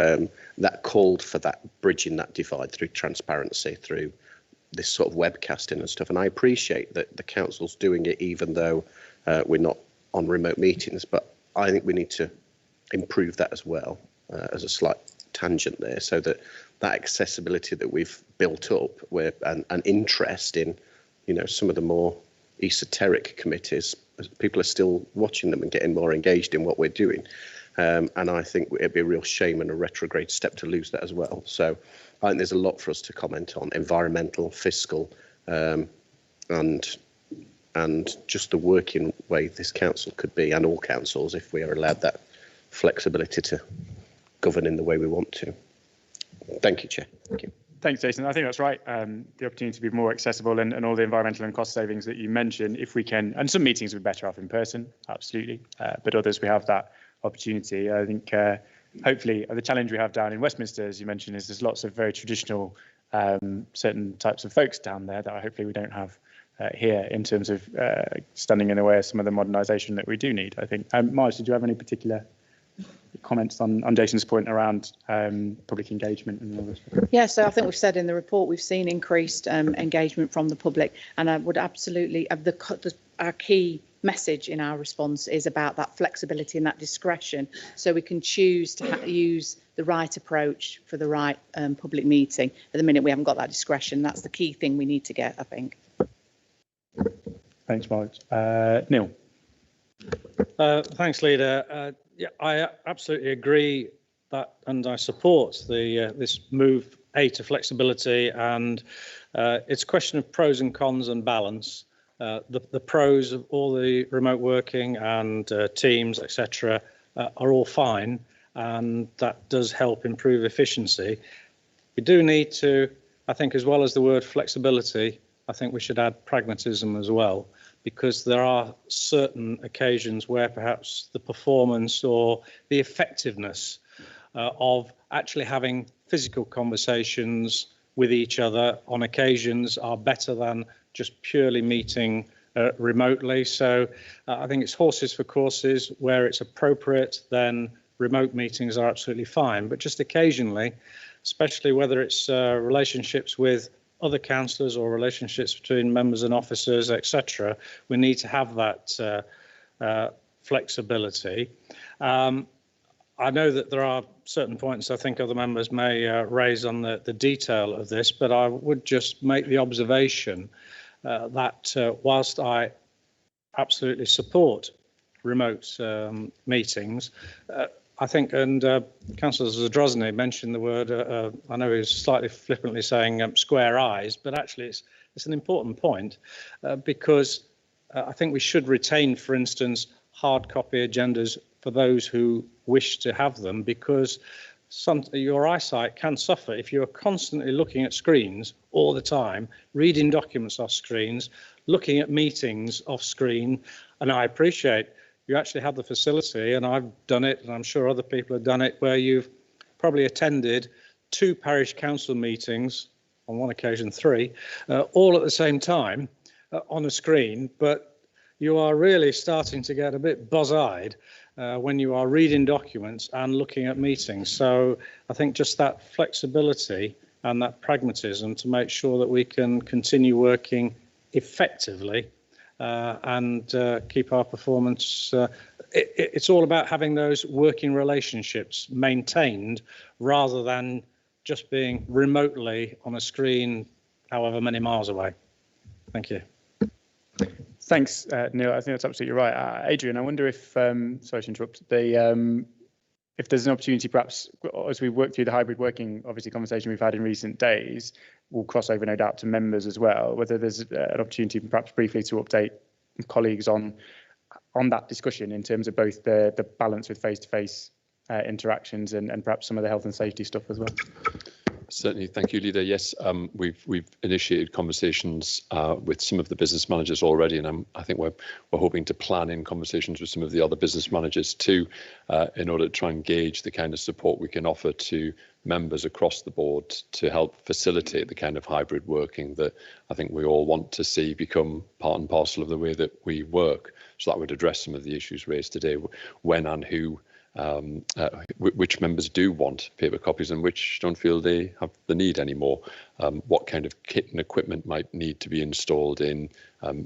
F: that called for that bridging that divide through transparency, through this sort of webcasting and stuff. And I appreciate that the council's doing it, even though we're not on remote meetings. But I think we need to improve that as well, as a slight tangent there, so that accessibility that we've built up, and interest in, you know, some of the more esoteric committees, people are still watching them and getting more engaged in what we're doing. And I think it'd be a real shame and a retrograde step to lose that as well. So I think there's a lot for us to comment on: environmental, fiscal, and just the working way this council could be, and all councils, if we are allowed that flexibility to govern in the way we want to. Thank you, Chair. Thank you.
B: Thanks, Jason. I think that's right. The opportunity to be more accessible, and all the environmental and cost savings that you mentioned, if we can, and some meetings would be better off in person, absolutely, but others we have that opportunity. I think hopefully the challenge we have down in Westminster, as you mentioned, is there's lots of very traditional certain types of folks down there that hopefully we don't have here, in terms of standing in the way of some of the modernisation that we do need, I think. Marge, did you have any particular comments on Jason's point around public engagement and all this.
I: Yeah, so I think we've said in the report we've seen increased engagement from the public, and I would absolutely our key message in our response is about that flexibility and that discretion, so we can choose to use the right approach for the right public meeting. At the minute, we haven't got that discretion. That's the key thing we need to get, I think.
B: Thanks, Mark. Neil.
R: Thanks, Leader. Yeah, I absolutely agree that, and I support this move to flexibility, and it's a question of pros and cons and balance. The pros of all the remote working and teams, etc., are all fine, and that does help improve efficiency. We do need to, I think, as well as the word flexibility, I think we should add pragmatism as well, because there are certain occasions where perhaps the performance or the effectiveness of actually having physical conversations with each other on occasions are better than just purely meeting remotely. So I think it's horses for courses. Where it's appropriate, then remote meetings are absolutely fine. But just occasionally, especially whether it's relationships with other councillors or relationships between members and officers, etc., we need to have that flexibility. I know that there are certain points I think other members may raise on the detail of this, but I would just make the observation that whilst I absolutely support remote meetings, I think, and Councillor Zadrozny mentioned the word, I know he was slightly flippantly saying square eyes, but actually it's an important point because I think we should retain, for instance, hard copy agendas for those who wish to have them, because your eyesight can suffer if you're constantly looking at screens all the time, reading documents off screens, looking at meetings off screen. And I appreciate you actually have the facility, and I've done it, and I'm sure other people have done it, where you've probably attended 2 parish council meetings, on one occasion 3, all at the same time on a screen, but you are really starting to get a bit buzz-eyed when you are reading documents and looking at meetings. So I think just that flexibility and that pragmatism to make sure that we can continue working effectively and keep our performance. It's all about having those working relationships maintained rather than just being remotely on a screen however many miles away. Thank you.
B: Thanks, Neil. I think that's absolutely right. Adrian, I wonder if, sorry to interrupt, if there's an opportunity, perhaps, as we work through the hybrid working, obviously, conversation we've had in recent days, we'll cross over, no doubt, to members as well, whether there's an opportunity, perhaps briefly, to update colleagues on that discussion in terms of both the balance with face-to-face interactions and perhaps some of the health and safety stuff as well.
S: Certainly, thank you, Leader. Yes, we've initiated conversations with some of the business managers already, and I think we're hoping to plan in conversations with some of the other business managers too, in order to try and gauge the kind of support we can offer to members across the board to help facilitate the kind of hybrid working that I think we all want to see become part and parcel of the way that we work. So that would address some of the issues raised today, when and who. Which members do want paper copies and which don't feel they have the need anymore. What kind of kit and equipment might need to be installed in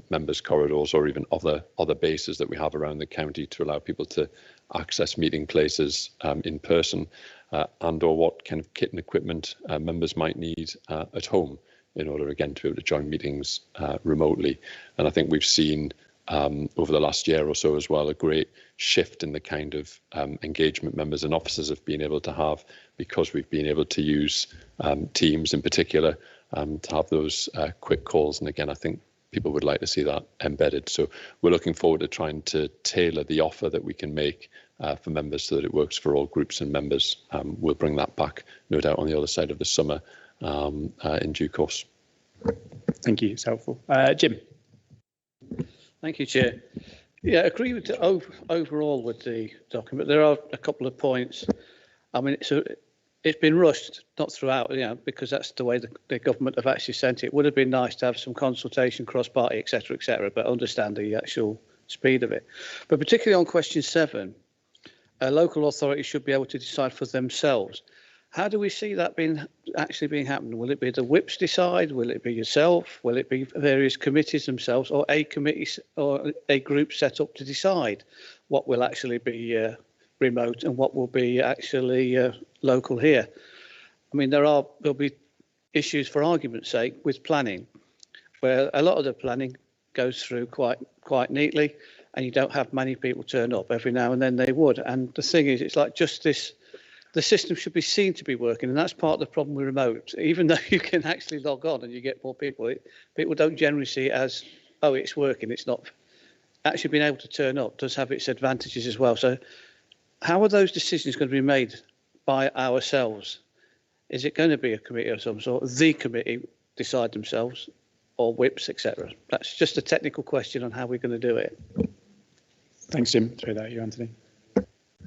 S: members' corridors or even other bases that we have around the county to allow people to access meeting places in person, and or what kind of kit and equipment members might need at home in order, again, to be able to join meetings remotely. And I think we've seen over the last year or so as well, a great shift in the kind of engagement members and officers have been able to have, because we've been able to use Teams in particular to have those quick calls. And again, I think people would like to see that embedded. So we're looking forward to trying to tailor the offer that we can make for members so that it works for all groups and members. We'll bring that back, no doubt, on the other side of the summer in due course.
B: Thank you. It's helpful. Jim.
J: Thank you, Chair. Yeah, I agree with overall with the document. There are a couple of points. I mean, it's been rushed, not throughout, because that's the way the government have actually sent it. It would have been nice to have some consultation, cross-party, etc., but understand the actual speed of it. But particularly on question 7, a local authority should be able to decide for themselves. How do we see that being happening? Will it be the whips decide? Will it be yourself? Will it be various committees themselves, or a committee or a group set up to decide what will actually be remote and what will be actually local here? I mean, there'll be issues, for argument's sake, with planning, where a lot of the planning goes through quite neatly, and you don't have many people turn up. Every now and then they would. And the thing is, it's like just this. The system should be seen to be working, and that's part of the problem with remote. Even though you can actually log on and you get more people, people don't generally see it as, oh, it's working. It's not. Actually being able to turn up does have its advantages as well. So how are those decisions going to be made by ourselves? Is it going to be a committee of some sort? The committee decide themselves, or whips, etc.? That's just a technical question on how we're going to do it.
B: Thanks, Jim. Throw that at you, Anthony.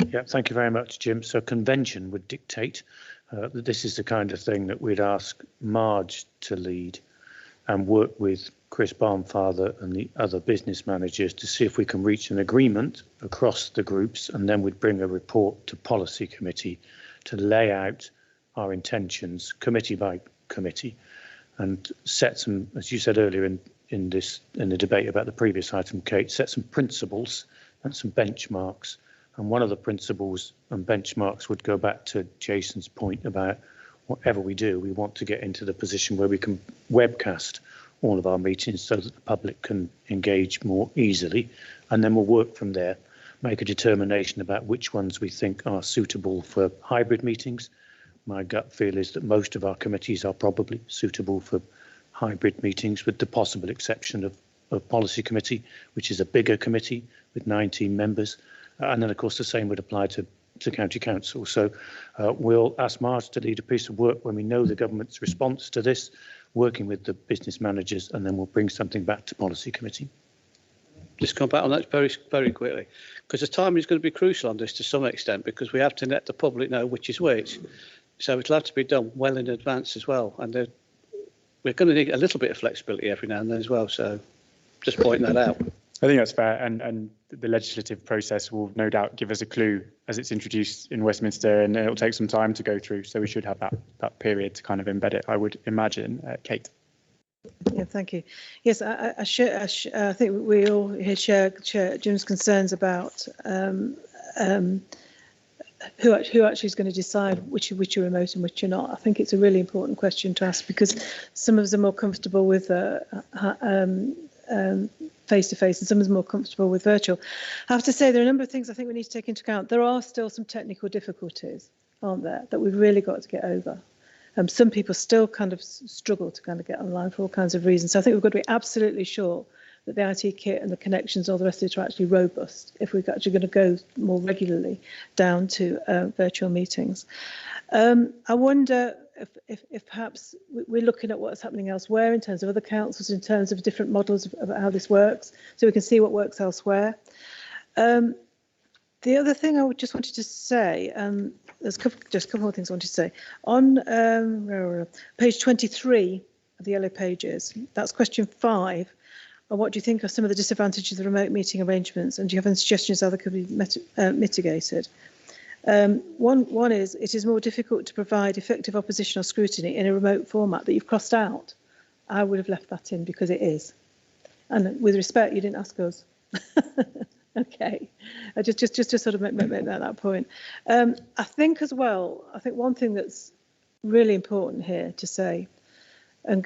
N: Yeah, thank you very much, Jim. So convention would dictate that this is the kind of thing that we'd ask Marge to lead and work with Chris Barnfather and the other business managers to see if we can reach an agreement across the groups, and then we'd bring a report to policy committee to lay out our intentions committee by committee and set some, as you said earlier in the debate about the previous item, Kate, set some principles and some benchmarks. And one of the principles and benchmarks would go back to Jason's point about whatever we do, we want to get into the position where we can webcast all of our meetings so that the public can engage more easily. And then we'll work from there, make a determination about which ones we think are suitable for hybrid meetings. My gut feel is that most of our committees are probably suitable for hybrid meetings, with the possible exception of policy committee, which is a bigger committee with 19 members. And then, of course, the same would apply to county council. So we'll ask Marge to lead a piece of work when we know the government's response to this, working with the business managers, and then we'll bring something back to policy committee.
J: Just come back on that very, very quickly, because the timing is going to be crucial on this to some extent, because we have to let the public know which is which. So it'll have to be done well in advance as well. And we're going to need a little bit of flexibility every now and then as well. So just pointing that out.
B: I think that's fair, and the legislative process will no doubt give us a clue as it's introduced in Westminster, and it'll take some time to go through, so we should have that period to kind of embed it, I would imagine. Kate.
H: Yeah, thank you. Yes, I think we all here share Jim's concerns about who actually is going to decide which are remote and which are not. I think it's a really important question to ask, because some of us are more comfortable with face-to-face and some of us are more comfortable with virtual. I have to say there are a number of things I think we need to take into account. There are still some technical difficulties, aren't there, that we've really got to get over. Some people still kind of struggle to kind of get online for all kinds of reasons. So I think we've got to be absolutely sure that the IT kit and the connections, all the rest of it, are actually robust if we're actually going to go more regularly down to virtual meetings. I wonder if perhaps we're looking at what's happening elsewhere in terms of other councils, in terms of different models of how this works, so we can see what works elsewhere. The other thing I just wanted to say, there's just a couple more things I wanted to say. On page 23 of the yellow pages, that's question 5. And what do you think are some of the disadvantages of the remote meeting arrangements, and do you have any suggestions how they could be mitigated? One is it is more difficult to provide effective opposition or scrutiny in a remote format that you've crossed out. I would have left that in because it is. And with respect, you didn't ask us. Okay, just to sort of make that point. I think as well, I think one thing that's really important here to say, and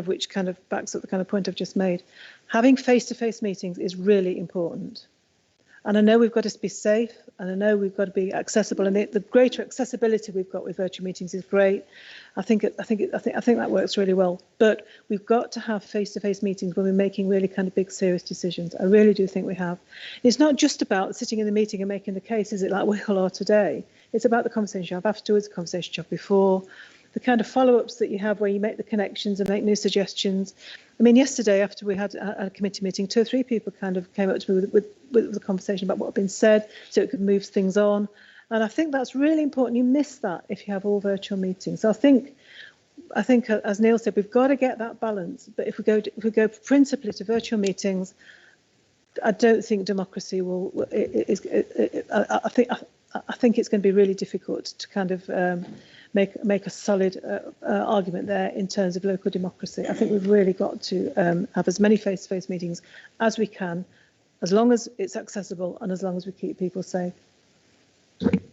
H: which kind of backs up the kind of point I've just made, having face-to-face meetings is really important. And I know we've got to be safe, and I know we've got to be accessible, and the greater accessibility we've got with virtual meetings is great. I think that works really well. But we've got to have face-to-face meetings when we're making really kind of big, serious decisions. I really do think we have. It's not just about sitting in the meeting and making the case, is it, like we all are today? It's about the conversation you have afterwards, the conversation you have before, the kind of follow-ups that you have where you make the connections and make new suggestions. I mean, yesterday after we had a committee meeting, 2 or 3 people kind of came up to me with a conversation about what had been said, so it could move things on. And I think that's really important. You miss that if you have all virtual meetings. So I think, as Neil said, we've got to get that balance. But if we go principally to virtual meetings, I don't think democracy will. I think it's going to be really difficult to kind of make a solid argument there in terms of local democracy. I think we've really got to have as many face-to-face meetings as we can, as long as it's accessible and as long as we keep people safe.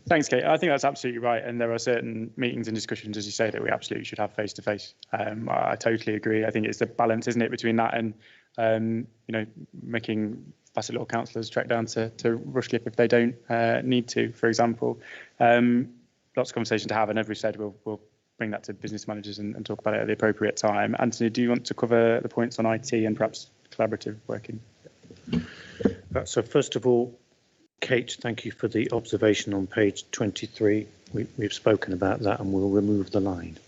B: Thanks, Kate. I think that's absolutely right. And there are certain meetings and discussions, as you say, that we absolutely should have face-to-face. I totally agree. I think it's the balance, isn't it, between that and, making Bassett Law councillors trek down to Rushcliffe if they don't need to, for example. Lots of conversation to have, and as we said, we'll bring that to business managers and talk about it at the appropriate time. Anthony, do you want to cover the points on IT and perhaps collaborative working?
N: So first of all, Kate, thank you for the observation on page 23. We've spoken about that and we'll remove the line.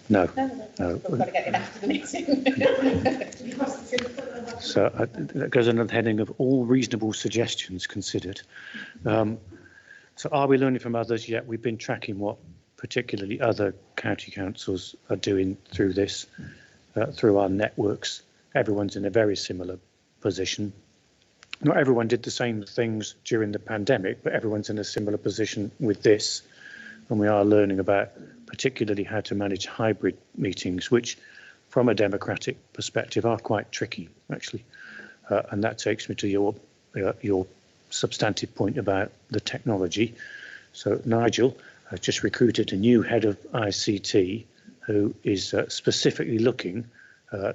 N: No.
I: We've got to get it after the meeting.
N: So that goes under the heading of all reasonable suggestions considered. So are we learning from others? Yeah, we've been tracking what particularly other county councils are doing through this, through our networks. Everyone's in a very similar position. Not everyone did the same things during the pandemic, but everyone's in a similar position with this. And we are learning about particularly how to manage hybrid meetings, which from a democratic perspective are quite tricky, actually. And that takes me to your substantive point about the technology. So Nigel has just recruited a new head of ICT who is specifically looking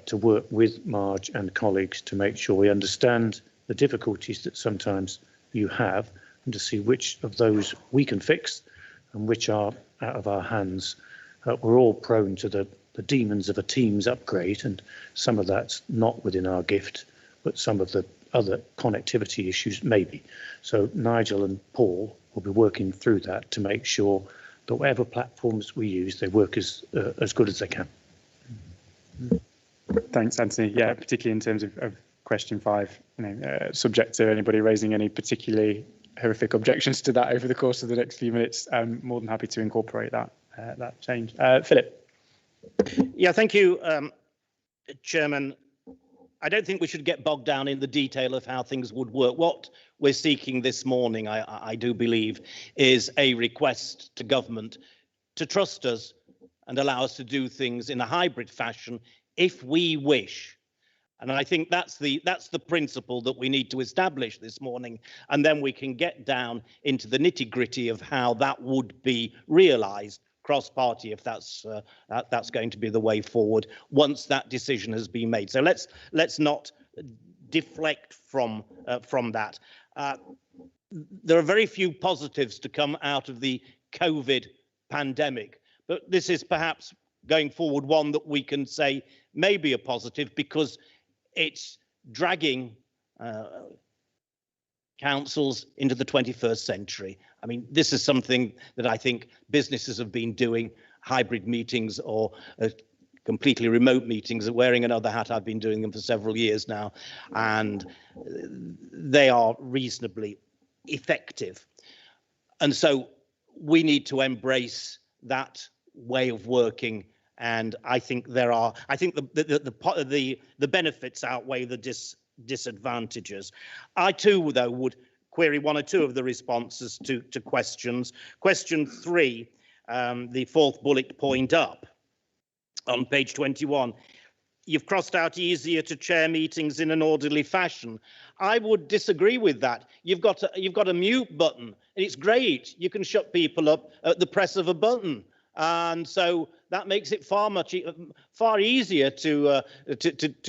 N: to work with Marge and colleagues to make sure we understand the difficulties that sometimes you have and to see which of those we can fix and which are out of our hands. We're all prone to the demons of a Teams upgrade, and some of that's not within our gift, but some of the other connectivity issues maybe. So Nigel and Paul will be working through that to make sure that whatever platforms we use, they work as good as they can.
B: Thanks, Anthony. Yeah, particularly in terms of question 5, subject to anybody raising any particularly horrific objections to that over the course of the next few minutes, I'm more than happy to incorporate that change. Philip.
L: Yeah, thank you, Chairman. I don't think we should get bogged down in the detail of how things would work. What we're seeking this morning, I do believe, is a request to government to trust us and allow us to do things in a hybrid fashion if we wish. And I think that's the principle that we need to establish this morning, and then we can get down into the nitty-gritty of how that would be realised cross-party, if that's going to be the way forward once that decision has been made. So let's not deflect from that. There are very few positives to come out of the COVID pandemic, but this is perhaps going forward one that we can say may be a positive because it's dragging councils into the 21st century. I mean, this is something that I think businesses have been doing, hybrid meetings or completely remote meetings. Wearing another hat, I've been doing them for several years now, and they are reasonably effective. And so we need to embrace that way of working. And I think the benefits outweigh the disadvantages. I too, though, would query one or two of the responses to questions. Question 3, the 4th bullet point up on page 21. You've crossed out easier to chair meetings in an orderly fashion. I would disagree with that. You've got a mute button, and it's great. You can shut people up at the press of a button. And so that makes it far easier to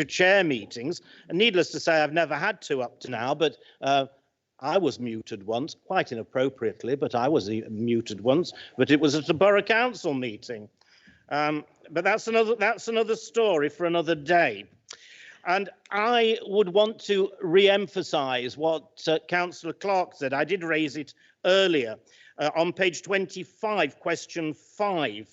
L: chair meetings. And needless to say, I've never had to up to now, but I was muted once, quite inappropriately, but I was muted once. But it was at a borough council meeting. But that's another story for another day. And I would want to re-emphasise what Councillor Clark said. I did raise it earlier. On page 25, question 5,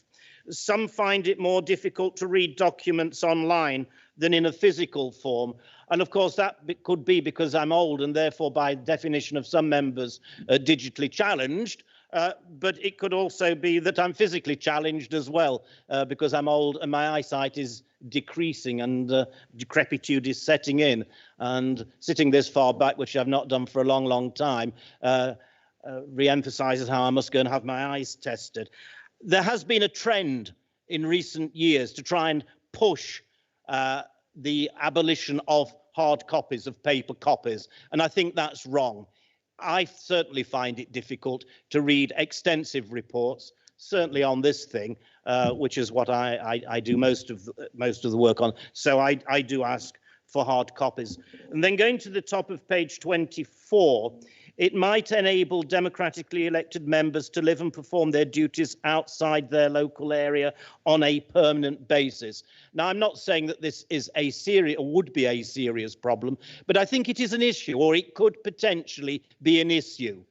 L: some find it more difficult to read documents online than in a physical form. And of course, that could be because I'm old and therefore, by definition of some members, digitally challenged. but it could also be that I'm physically challenged as well, because I'm old and my eyesight is decreasing and decrepitude is setting in. And sitting this far back, which I've not done for a long, long time, re-emphasises how I must go and have my eyes tested. There has been a trend in recent years to try and push the abolition of hard copies of paper copies, and I think that's wrong. I certainly find it difficult to read extensive reports, certainly on this thing, which is what I do most of the work on. So I do ask for hard copies. And then going to the top of page 24, it might enable democratically elected members to live and perform their duties outside their local area on a permanent basis. Now, I'm not saying that this is a serious or would be a serious problem, but I think it is an issue, or it could potentially be an issue.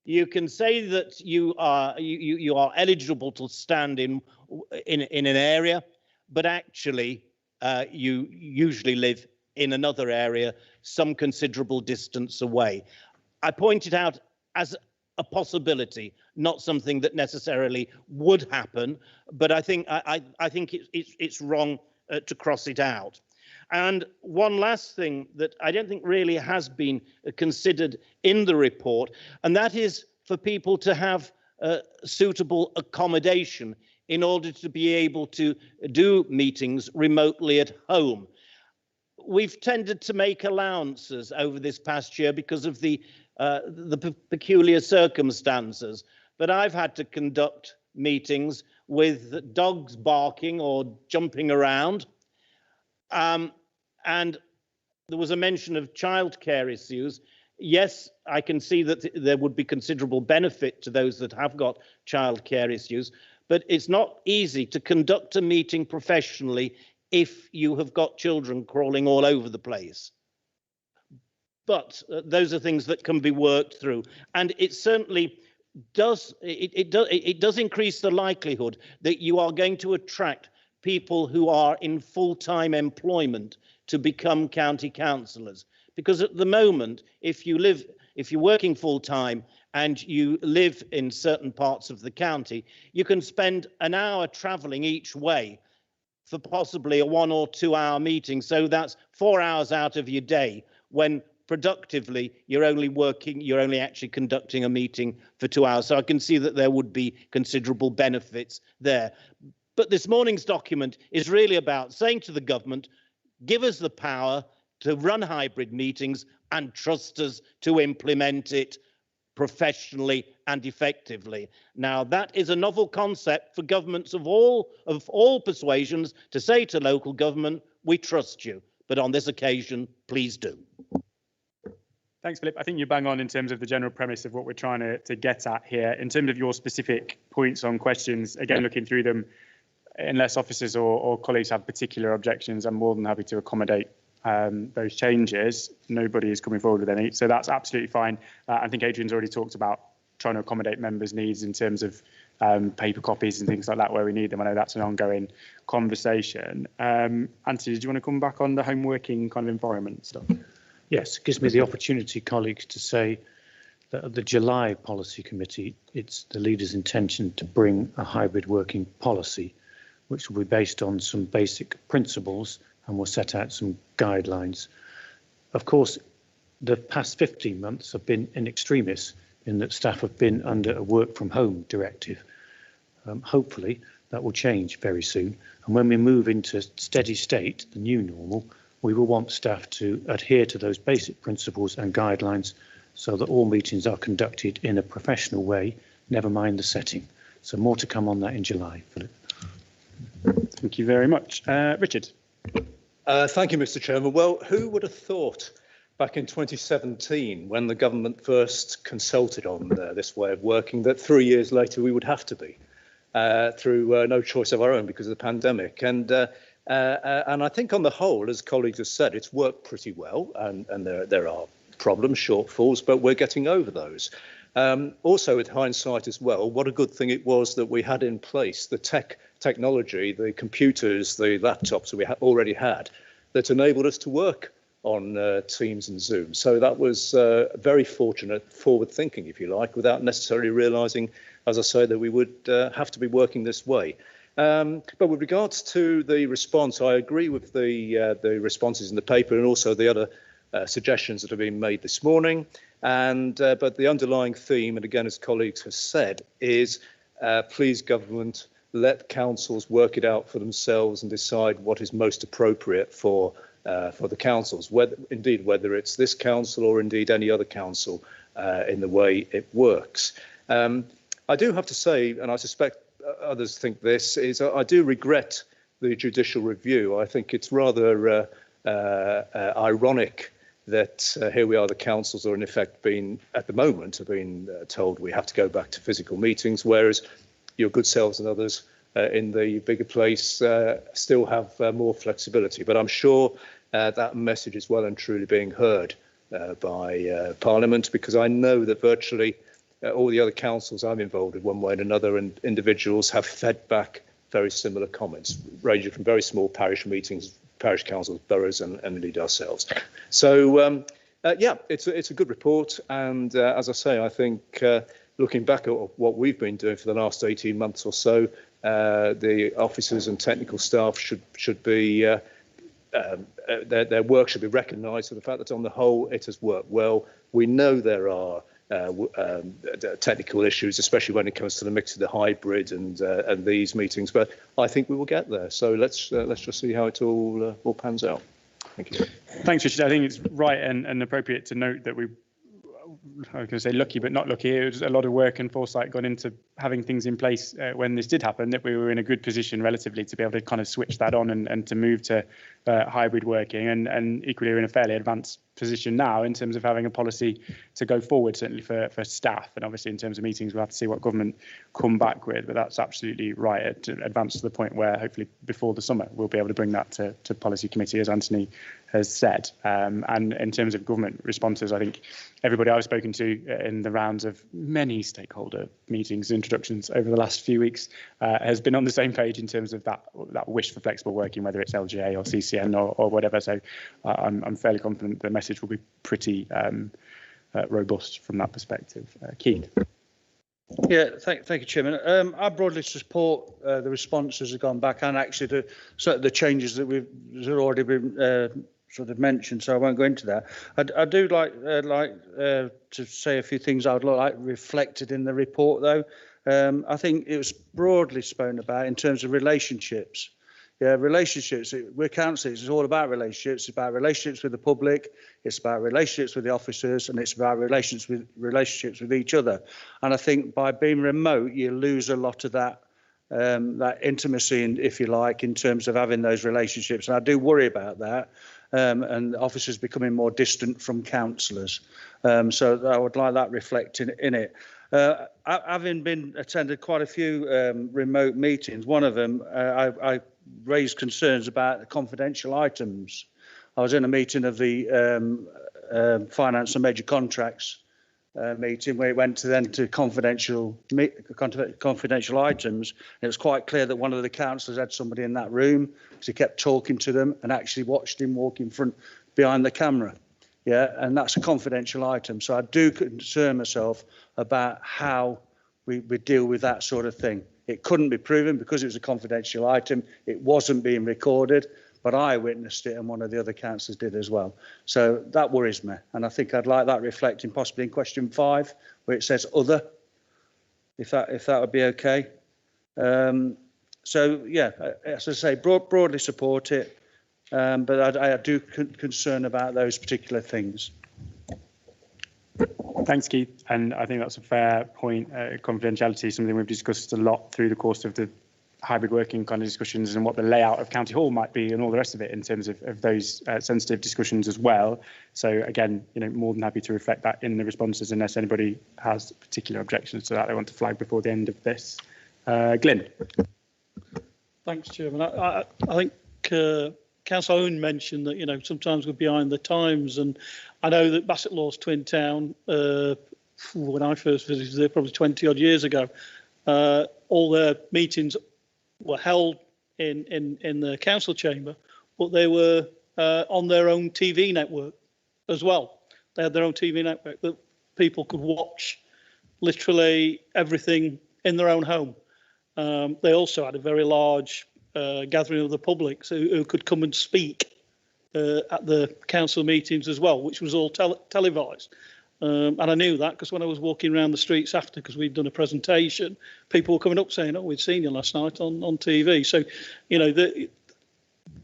L: You can say that you are eligible to stand in an area, but actually you usually live in another area some considerable distance away. I point it out as a possibility, not something that necessarily would happen, but I think it's wrong to cross it out. And one last thing that I don't think really has been considered in the report, and that is for people to have suitable accommodation in order to be able to do meetings remotely at home. We've tended to make allowances over this past year because of the peculiar circumstances, but I've had to conduct meetings with dogs barking or jumping around, and there was a mention of childcare issues. Yes, I can see that there would be considerable benefit to those that have got childcare issues, but it's not easy to conduct a meeting professionally if you have got children crawling all over the place. But those are things that can be worked through, and it certainly does. It does increase the likelihood that you are going to attract people who are in full-time employment to become county councillors. Because at the moment, if you're working full-time and you live in certain parts of the county, you can spend an hour travelling each way for possibly a 1 or 2 hour meeting. So that's 4 hours out of your day, when productively you're only actually conducting a meeting for 2 hours. So I can see that there would be considerable benefits there. But this morning's document is really about saying to the government, give us the power to run hybrid meetings and trust us to implement it professionally and effectively. Now, that is a novel concept for governments of all persuasions, to say to local government, we trust you, but on this occasion, please do.
B: Thanks, Philip. I think you bang on in terms of the general premise of what we're trying to get at here. In terms of your specific points on questions, again, looking through them, unless officers or colleagues have particular objections, I'm more than happy to accommodate those changes. Nobody is coming forward with any, so that's absolutely fine. I think Adrian's already talked about trying to accommodate members' needs in terms of paper copies and things like that where we need them. I know that's an ongoing conversation. Anthony, did you want to come back on the home working kind of environment stuff?
N: Yes, it gives me the opportunity, colleagues, to say that at the July Policy Committee, it's the leader's intention to bring a hybrid working policy, which will be based on some basic principles and will set out some guidelines. Of course, the past 15 months have been in extremis, in that staff have been under a work from home directive. Hopefully that will change very soon. And when we move into steady state, the new normal, we will want staff to adhere to those basic principles and guidelines so that all meetings are conducted in a professional way, never mind the setting. So more to come on that in July, Philip.
B: Thank you very much. Richard.
E: Thank you, Mr. Chairman. Well, who would have thought back in 2017, when the government first consulted on this way of working, that 3 years later we would have to be through no choice of our own because of the pandemic. And I think on the whole, as colleagues have said, it's worked pretty well, and there are problems, shortfalls, but we're getting over those. Also, with hindsight as well, what a good thing it was that we had in place the technology, the computers, the laptops that we already had that enabled us to work on Teams and Zoom. So that was very fortunate, forward thinking, if you like, without necessarily realising, as I say, that we would have to be working this way. But with regards to the response, I agree with the responses in the paper and also the other suggestions that have been made this morning. And but the underlying theme, and again, as colleagues have said, is please government, let councils work it out for themselves and decide what is most appropriate for the councils, whether it's this council or indeed any other council in the way it works. I do have to say, and I suspect others think this, is I do regret the judicial review. I think it's rather ironic that here we are, the councils are in effect being, at the moment, have been told we have to go back to physical meetings, whereas your good selves and others in the bigger place still have more flexibility. But I'm sure that message is well and truly being heard by Parliament, because I know that virtually all the other councils I'm involved in one way and another, and individuals have fed back very similar comments, ranging from very small parish meetings, parish councils, boroughs, and indeed ourselves. So, yeah, it's a good report. And as I say, I think looking back at what we've been doing for the last 18 months or so, the officers and technical staff should be, their work should be recognised for the fact that on the whole it has worked well. We know there are technical issues, especially when it comes to the mix of the hybrid and these meetings, but I think we will get there. So let's just see how it all pans out. Thank you.
B: Thanks, Richard. I think it's right and appropriate to note that I was going to say lucky, but not lucky. It was a lot of work and foresight gone into having things in place when this did happen, that we were in a good position relatively to be able to kind of switch that on and to move to hybrid working, and equally we're in a fairly advanced position now in terms of having a policy to go forward, certainly for staff, and obviously in terms of meetings we'll have to see what government come back with, but that's absolutely right, to advance to the point where hopefully before the summer we'll be able to bring that to policy committee, as Anthony has said. And in terms of government responses, I think everybody I've spoken to in the rounds of many stakeholder meetings, introductions over the last few weeks has been on the same page in terms of that wish for flexible working, whether it's LGA or CCN or whatever. So I'm fairly confident the message will be pretty robust from that perspective. Keith.
K: Yeah, thank you, Chairman. I broadly support the responses have gone back, and actually the changes that have already been sort of mentioned, so I won't go into that. I do like to say a few things I would like reflected in the report, though. I think it was broadly spoken about in terms of relationships. Yeah, relationships. We're councils. It's all about relationships. It's about relationships with the public. It's about relationships with the officers, and it's about relationships with each other. And I think by being remote, you lose a lot of that intimacy, if you like, in terms of having those relationships. And I do worry about that. And officers becoming more distant from councillors. So I would like that reflected in it. Having attended quite a few remote meetings, one of them I raised concerns about the confidential items. I was in a meeting of the finance and major contracts meeting where it went to confidential items. And it was quite clear that one of the councillors had somebody in that room because he kept talking to them and actually watched him walk behind the camera. Yeah, and that's a confidential item. So I do concern myself about how we deal with that sort of thing. It couldn't be proven because it was a confidential item. It wasn't being recorded, but I witnessed it and one of the other councillors did as well. So that worries me. And I think I'd like that reflecting possibly in question 5, where it says other, if that would be okay. So, yeah, as I say, broadly support it. But I do concern about those particular things.
B: Thanks, Keith. And I think that's a fair point. Confidentiality is something we've discussed a lot through the course of the hybrid working kind of discussions and what the layout of County Hall might be and all the rest of it in terms of those sensitive discussions as well. So again, more than happy to reflect that in the responses unless anybody has particular objections to that they want to flag before the end of this. Glyn.
M: Thanks, Chairman. I think Councillor Owen mentioned that, sometimes we're behind the times, and I know that Bassetlaw Twin Town, when I first visited there probably 20 odd years ago, all their meetings were held in the council chamber, but they were on their own TV network as well. They had their own TV network that people could watch literally everything in their own home. They also had a very large gathering of the public who could come and speak at the council meetings as well, which was all televised. And I knew that because when I was walking around the streets after, because we'd done a presentation, people were coming up saying, "Oh, we'd seen you last night on TV." So, you know,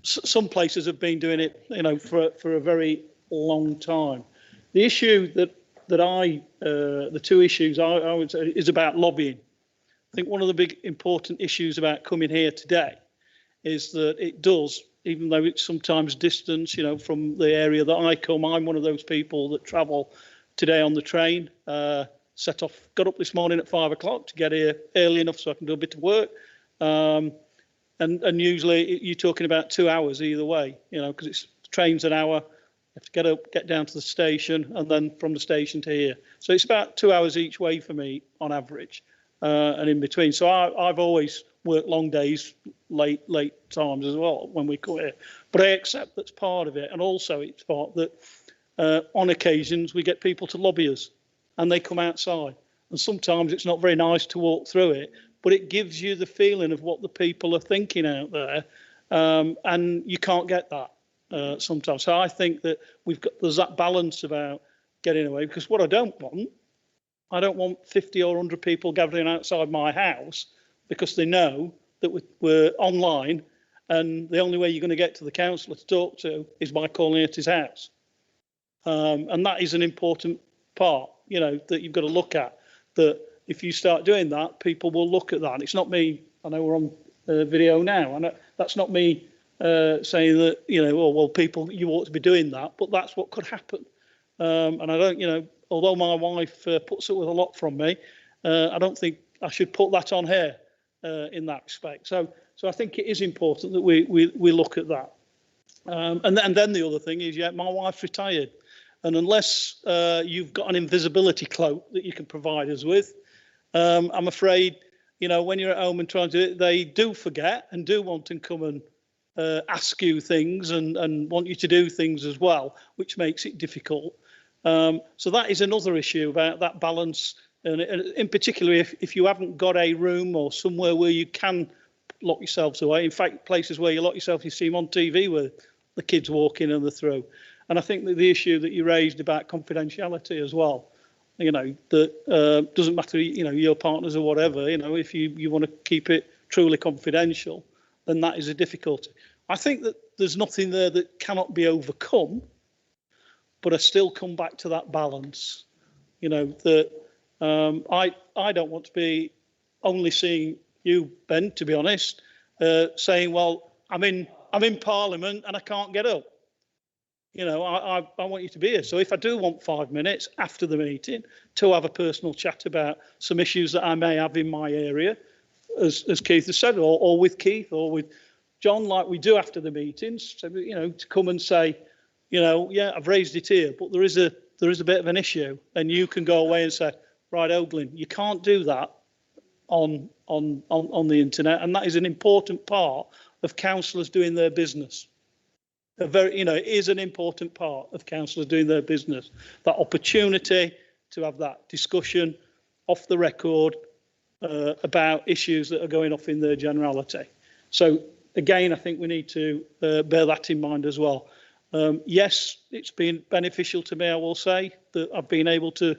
M: some places have been doing it, you know, for a very long time. The issue that the two issues I would say is about lobbying. I think one of the big important issues about coming here today is that it does, even though it's sometimes distance, you know, from the area that I come. I'm one of those people that travel today on the train, got up this morning at 5 o'clock to get here early enough so I can do a bit of work. And usually you're talking about 2 hours either way, you know, because it's trains an hour, you have to get up, get down to the station, and then from the station to here. So it's about 2 hours each way for me on average, and in between. So I've always worked long days, late times as well when we come here. But I accept that's part of it, and also it's part that on occasions we get people to lobby us, and they come outside, and sometimes it's not very nice to walk through it, but it gives you the feeling of what the people are thinking out there, and you can't get that sometimes. So I think that there's that balance about getting away, because what I don't want 50 or 100 people gathering outside my house because they know that we're online, and the only way you're going to get to the councillor to talk to is by calling at his house. And that is an important part, you know, that you've got to look at, that if you start doing that, people will look at that. And it's not me, I know we're on video now, and that's not me saying that, you know, oh, well, people, you ought to be doing that, but that's what could happen. And I don't, you know, although my wife puts up with a lot from me, I don't think I should put that on her in that respect. So I think it is important that we look at that. And then the other thing is, yeah, my wife's retired. And unless you've got an invisibility cloak that you can provide us with, I'm afraid, you know, when you're at home and trying to do it, they do forget and do want to come and ask you things and want you to do things as well, which makes it difficult. So that is another issue about that balance. And in particular, if you haven't got a room or somewhere where you can lock yourselves away. In fact, places where you lock yourself, you see them on TV where the kids walk in and they're through. And I think that the issue that you raised about confidentiality as well, you know, that doesn't matter, you know, your partners or whatever, you know, if you want to keep it truly confidential, then that is a difficulty. I think that there's nothing there that cannot be overcome, but I still come back to that balance, you know, that I don't want to be only seeing you, Ben, to be honest, saying, well, I'm in Parliament and I can't get up. You know, I want you to be here. So if I do want 5 minutes after the meeting to have a personal chat about some issues that I may have in my area, as Keith has said, or with Keith or with John, like we do after the meetings, so, you know, to come and say, you know, yeah, I've raised it here, but there is a bit of an issue, and you can go away and say, right, Oglin, you can't do that on the internet, and that is an important part of councillors doing their business. It is an important part of councillors doing their business. That opportunity to have that discussion off the record about issues that are going off in their generality. So again, I think we need to bear that in mind as well. Yes, it's been beneficial to me, I will say, that I've been able to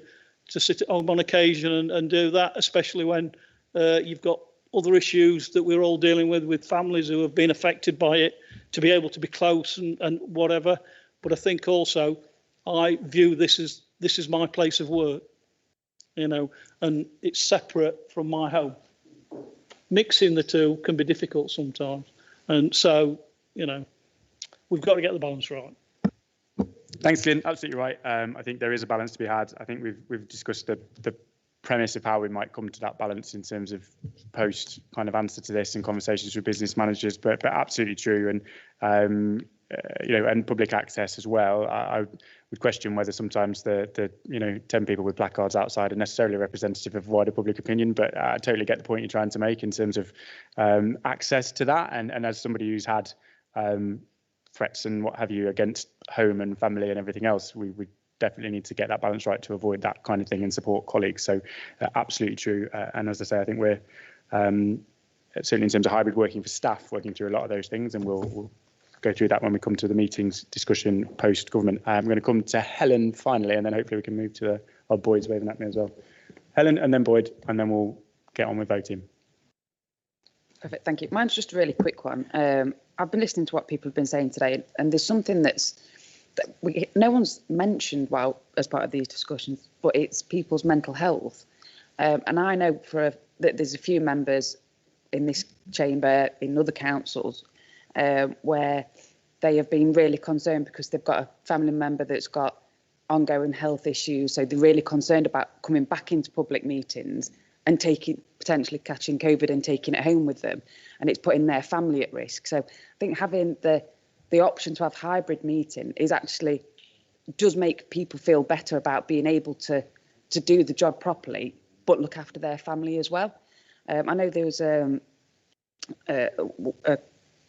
M: sit at home on occasion and do that, especially when you've got other issues that we're all dealing with families who have been affected by it, to be able to be close and whatever. But I think also I view this is my place of work, you know, and it's separate from my home. Mixing the two can be difficult sometimes. And so, you know, we've got to get the balance right.
B: Thanks, Glyn. Absolutely right. I think there is a balance to be had. I think we've discussed the premise of how we might come to that balance in terms of post kind of answer to this and conversations with business managers, but absolutely true. And you know, and public access as well. I would question whether sometimes the 10 people with placards outside are necessarily representative of wider public opinion, but I totally get the point you're trying to make in terms of access to that. And as somebody who's had threats and what have you against home and family and everything else, we definitely need to get that balance right to avoid that kind of thing and support colleagues. So absolutely true. And as I say, I think we're certainly in terms of hybrid working for staff, working through a lot of those things, and we'll go through that when we come to the meetings discussion post government. I'm going to come to Helen finally, and then hopefully we can move to Boyd's waving at me as well. Helen and then Boyd, and then we'll get on with voting.
P: Perfect, thank you. Mine's just a really quick one. I've been listening to what people have been saying today, and there's something that no one's mentioned as part of these discussions, but it's people's mental health. And I know that there's a few members in this chamber, in other councils, where they have been really concerned because they've got a family member that's got ongoing health issues. So they're really concerned about coming back into public meetings and potentially catching COVID and taking it home with them. And it's putting their family at risk. So I think having the option to have hybrid meeting does make people feel better about being able to do the job properly, but look after their family as well. I know there was a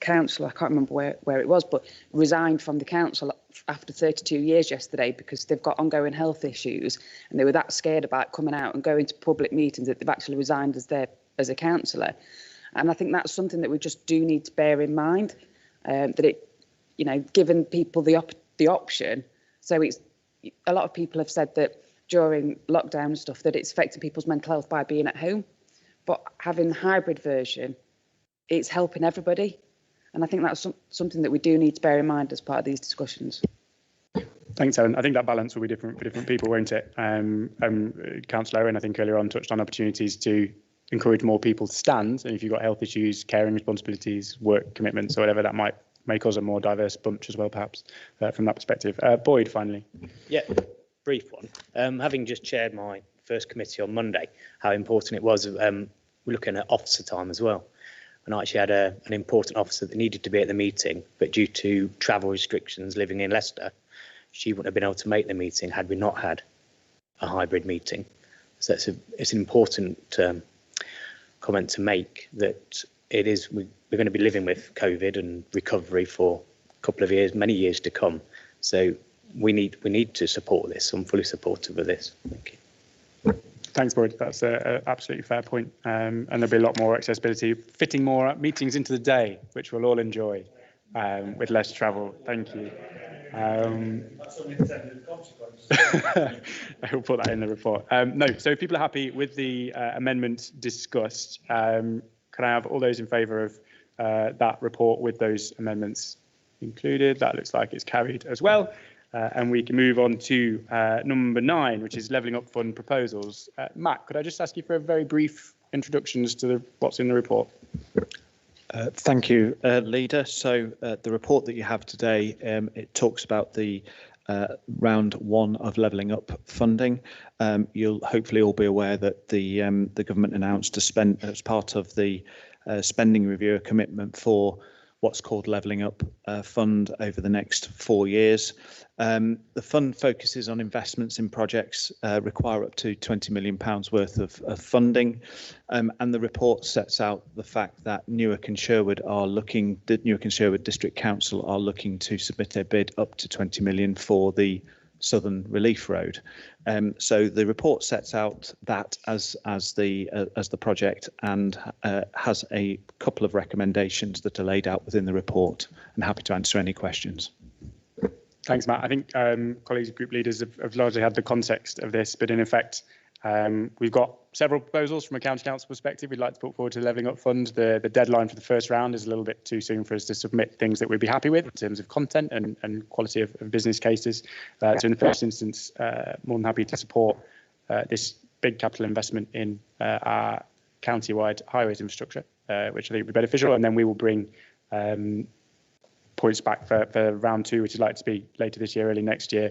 P: councillor, I can't remember where it was, but resigned from the council after 32 years yesterday because they've got ongoing health issues, and they were that scared about coming out and going to public meetings that they've actually resigned as a councillor. And I think that's something that we just do need to bear in mind, that it, giving people the option. So it's a lot of people have said that during lockdown and stuff that it's affecting people's mental health by being at home, but having the hybrid version, it's helping everybody. And I think that's something that we do need to bear in mind as part of these discussions.
B: Thanks, Helen. I think that balance will be different for different people, won't it? Councillor Owen, I think earlier on touched on opportunities to encourage more people to stand. And if you've got health issues, caring responsibilities, work commitments, or whatever, that might make us a more diverse bunch as well, perhaps, from that perspective. Boyd, finally.
T: Yeah, brief one. Having just chaired my first committee on Monday, how important it was, we're looking at officer time as well. And I actually had an important officer that needed to be at the meeting, but due to travel restrictions living in Leicester, she wouldn't have been able to make the meeting had we not had a hybrid meeting. So it's an important comment to make, that we're going to be living with COVID and recovery for a couple of years, many years to come. So we need to support this. I'm fully supportive of this. Thank you.
B: Thanks, Boyd. That's an absolutely fair point. And there'll be a lot more accessibility, fitting more meetings into the day, which we'll all enjoy with less travel. Thank you. That's an intended consequence. I will put that in the report. So if people are happy with the amendments discussed, can I have all those in favour of that report with those amendments included? That looks like it's carried as well. And we can move on to number 9, which is levelling up fund proposals. Matt, could I just ask you for a very brief introductions to what's in the report?
U: Thank you, Leader. So the report that you have today, it talks about the round 1 of levelling up funding. You'll hopefully all be aware that the government announced to spend, as part of the spending review, a commitment for what's called Levelling Up Fund over the next 4 years. The fund focuses on investments in projects require up to £20 million worth of funding, and the report sets out the fact that Newark and Sherwood District Council are looking to submit a bid up to 20 million for the Southern Relief Road. So the report sets out that as the project, and has a couple of recommendations that are laid out within the report. I'm happy to answer any questions.
B: Thanks, Matt. I think colleagues, group leaders have largely had the context of this, but in effect, we've got several proposals from a county council perspective we'd like to put forward to Levelling Up Fund. The deadline for the first round is a little bit too soon for us to submit things that we'd be happy with in terms of content and quality of business cases. So in the first instance, more than happy to support this big capital investment in our county-wide highways infrastructure, which I think would be beneficial. And then we will bring points back for round 2, which is likely to be later this year, early next year,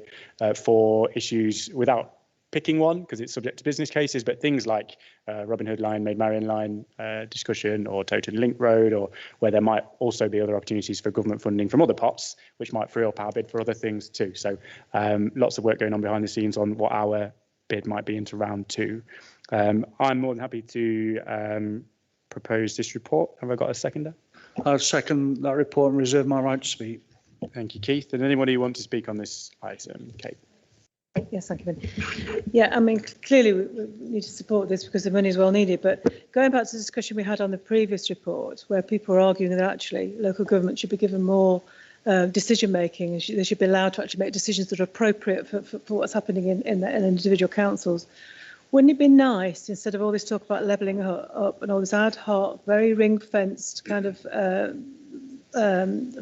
B: for issues without picking one, because it's subject to business cases, but things like Robin Hood Line, Maid Marian Line discussion, or Toten Link Road, or where there might also be other opportunities for government funding from other pots, which might free up our bid for other things too. So lots of work going on behind the scenes on what our bid might be into round 2. I'm more than happy to propose this report. Have I got a seconder?
K: I'll second that report and reserve my right to speak.
B: Thank you, Keith. And anybody who wants to speak on this item? Kate.
H: Yes, thank you, Ben. Yeah, I mean, clearly we need to support this because the money is well needed. But going back to the discussion we had on the previous report, where people were arguing that actually local government should be given more decision making, and they should be allowed to actually make decisions that are appropriate for what's happening in individual councils. Wouldn't it be nice, instead of all this talk about levelling up and all this ad hoc, very ring-fenced kind of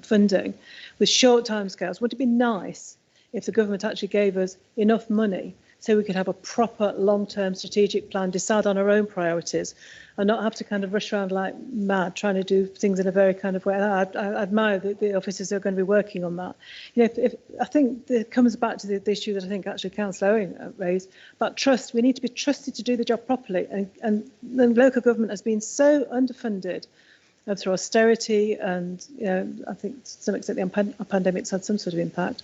H: funding with short timescales, wouldn't it be nice if the government actually gave us enough money so we could have a proper long-term strategic plan, decide on our own priorities, and not have to kind of rush around like mad trying to do things in a very kind of way. I admire the officers who are going to be working on that. You know, if I think it comes back to the issue that I think actually Councillor Owen raised about trust. We need to be trusted to do the job properly, and the local government has been so underfunded through austerity, and you know, I think to some extent the pandemic's had some sort of impact.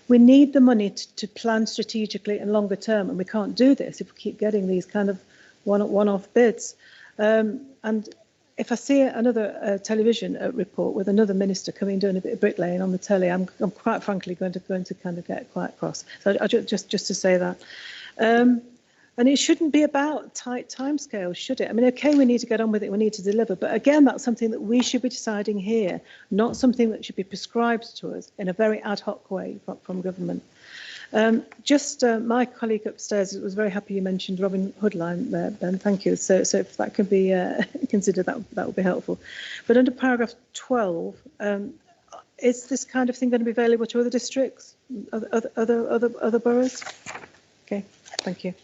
H: We need the money to plan strategically and longer term, and we can't do this if we keep getting these kind of one-off bids. And if I see another television report with another minister coming doing a bit of bricklaying on the telly, I'm quite frankly going to kind of get quite cross. So I just to say that. And it shouldn't be about tight timescales, should it? I mean, OK, we need to get on with it, we need to deliver. But again, that's something that we should be deciding here, not something that should be prescribed to us in a very ad hoc way from government. My colleague upstairs was very happy you mentioned Robin Hood line there, Ben, thank you. So if that can be considered, that would be helpful. But under paragraph 12, is this kind of thing going to be available to other districts, other boroughs? OK, thank you.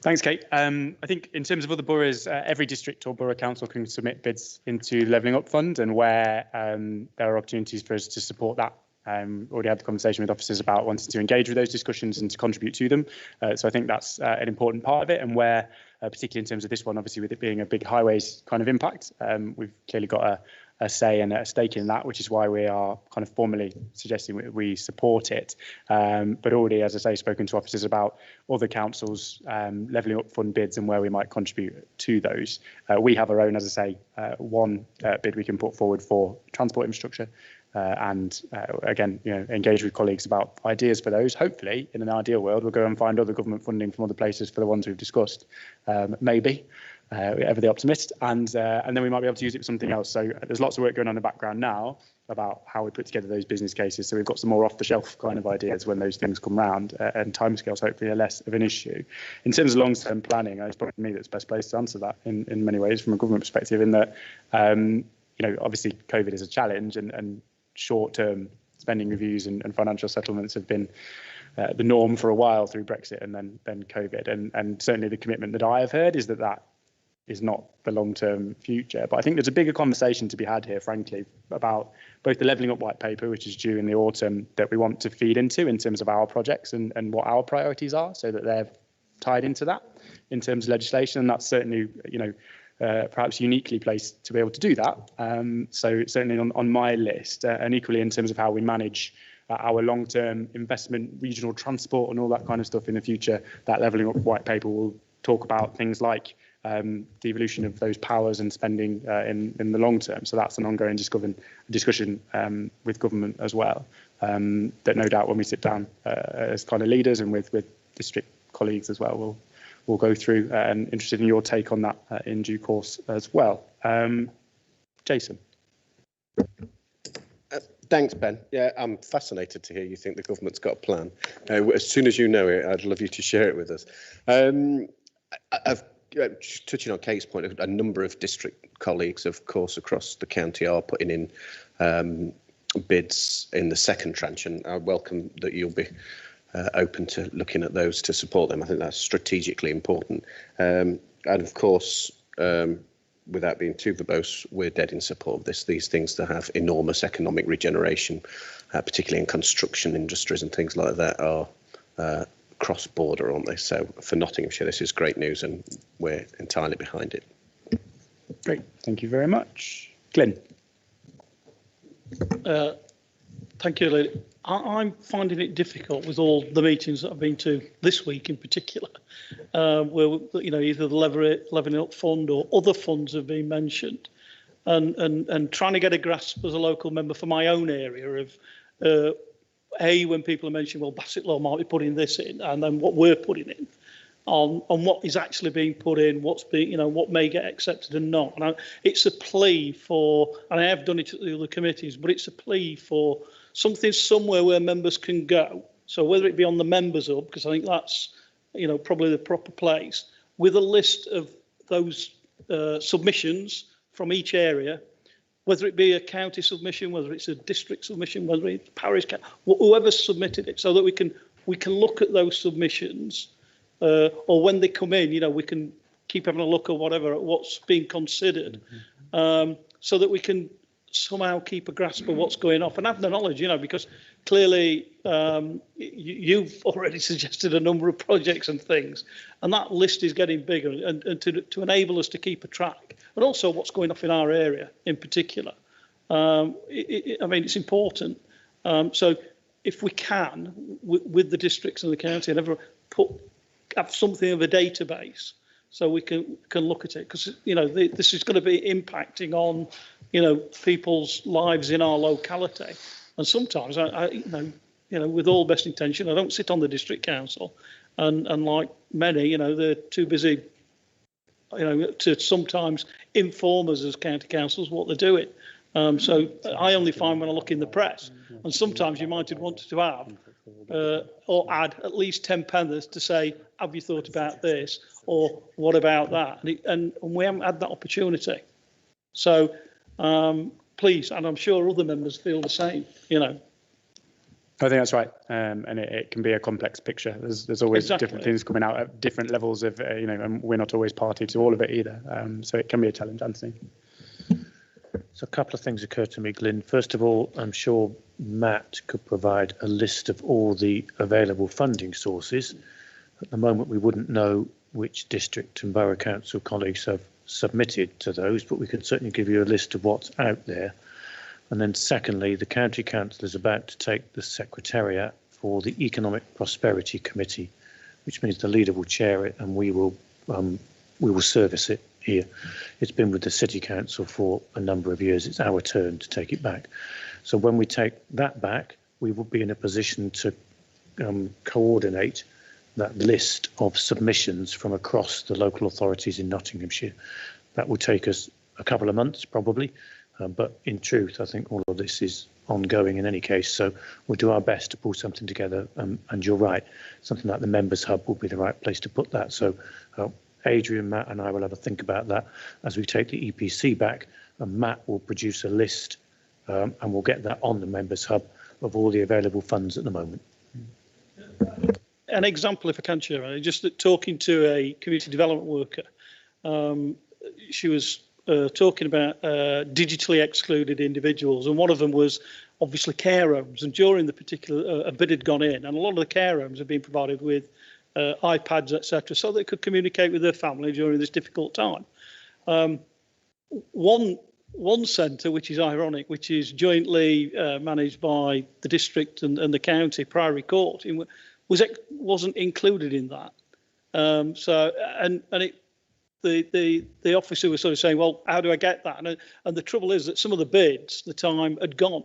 B: Thanks, Kate. I think in terms of other boroughs, every district or borough council can submit bids into the Levelling Up Fund, and where there are opportunities for us to support that. Already had the conversation with officers about wanting to engage with those discussions and to contribute to them. So I think that's an important part of it, and where, particularly in terms of this one, obviously with it being a big highways kind of impact, we've clearly got a say and a stake in that, which is why we are kind of formally suggesting we support it. But already, as I say, spoken to officers about other councils levelling up fund bids and where we might contribute to those. We have our own, as I say, one bid we can put forward for transport infrastructure. And again, you know, engage with colleagues about ideas for those. Hopefully, in an ideal world, we'll go and find other government funding from other places for the ones we've discussed. Maybe, ever the optimist, and then we might be able to use it for something else. So there's lots of work going on in the background now about how we put together those business cases. So we've got some more off-the-shelf kind of ideas when those things come round, and timescales hopefully are less of an issue. In terms of long-term planning, it's probably me that's best placed to answer that in many ways from a government perspective. In that, you know, obviously COVID is a challenge, and short-term spending reviews and financial settlements have been the norm for a while through Brexit and then COVID. And certainly the commitment that I have heard is that is not the long-term future. But I think there's a bigger conversation to be had here, frankly, about both the Levelling Up White Paper, which is due in the autumn, that we want to feed into in terms of our projects and what our priorities are, so that they're tied into that in terms of legislation. And that's certainly, you know, perhaps uniquely placed to be able to do that. So certainly on my list, and equally in terms of how we manage our long-term investment, regional transport and all that kind of stuff in the future, that Levelling Up White Paper will talk about things like the evolution of those powers and spending in the long term. So that's an ongoing discussion with government as well, that no doubt when we sit down as kind of leaders and with district colleagues as well, we'll go through, and interested in your take on that in due course as well. Jason.
F: Thanks, Ben. Yeah, I'm fascinated to hear you think the government's got a plan. As soon as you know it, I'd love you to share it with us. Touching on Kate's point, a number of district colleagues, of course, across the county are putting in bids in the second tranche, and I welcome that you'll be open to looking at those to support them. I think that's strategically important. And of course, without being too verbose, we're dead in support of this. These things that have enormous economic regeneration, particularly in construction industries and things like that, are cross-border, aren't they? So for Nottinghamshire, this is great news, and we're entirely behind it.
B: Great, thank you very much. Glyn.
M: Thank you, Lee. I'm finding it difficult with all the meetings that I've been to this week in particular, where, you know, either the Levelling Up Fund or other funds have been mentioned. and trying to get a grasp as a local member for my own area of when people are mentioning, well, Bassetlaw might be putting this in, and then what we're putting in on what is actually being put in, what's being, what may get accepted and not. And it's a plea for, and I have done it at the other committees, but it's a plea for something somewhere where members can go. So whether it be on the members hub, because I think that's, probably the proper place, with a list of those submissions from each area, whether it be a county submission, whether it's a district submission, whether it's parish, whoever submitted it, so that we can look at those submissions, or when they come in, we can keep having a look at what's being considered, so that we can somehow keep a grasp of what's going off and have the knowledge, because clearly you've already suggested a number of projects and things, and that list is getting bigger, and to enable us to keep a track, but also what's going off in our area in particular. It's important. So if we can, with the districts and the county and everyone, have something of a database so we can look at it, because this is going to be impacting on people's lives in our locality. And sometimes I with all best intention, I don't sit on the district council, and like many, they're too busy to sometimes inform us as county councils what they're doing. So I only find when I look in the press, and sometimes you might have wanted to have or add at least 10 penneth to say, have you thought about this, or what about that? And we haven't had that opportunity. So please, and I'm sure other members feel the same,
B: I think that's right, and it can be a complex picture. There's always different things coming out at different levels of, and we're not always party to all of it either. So it can be a challenge, Anthony.
N: So a couple of things occur to me, Glyn. First of all, I'm sure Matt could provide a list of all the available funding sources. At the moment, we wouldn't know which district and borough council colleagues have submitted to those, but we could certainly give you a list of what's out there. And then secondly, the County Council is about to take the Secretariat for the Economic Prosperity Committee, which means the leader will chair it and we will service it here. It's been with the City Council for a number of years. It's our turn to take it back. So when we take that back, we will be in a position to coordinate that list of submissions from across the local authorities in Nottinghamshire. That will take us a couple of months probably, but in truth, I think all of this is ongoing in any case. So we'll do our best to pull something together. And you're right, something like the Members Hub will be the right place to put that. So Adrian, Matt and I will have a think about that as we take the EPC back, and Matt will produce a list and we'll get that on the Members Hub of all the available funds at the moment.
M: An example, if I can, Chair, just talking to a community development worker, she was talking about digitally excluded individuals, and one of them was obviously care homes. And during the particular a bid had gone in, and a lot of the care homes have been provided with iPads, etc., so they could communicate with their family during this difficult time. One centre, which is ironic, which is jointly managed by the district and the county, Priory Court, wasn't included in that. The officer was sort of saying, well, how do I get that? And the trouble is that some of the bids, the time had gone.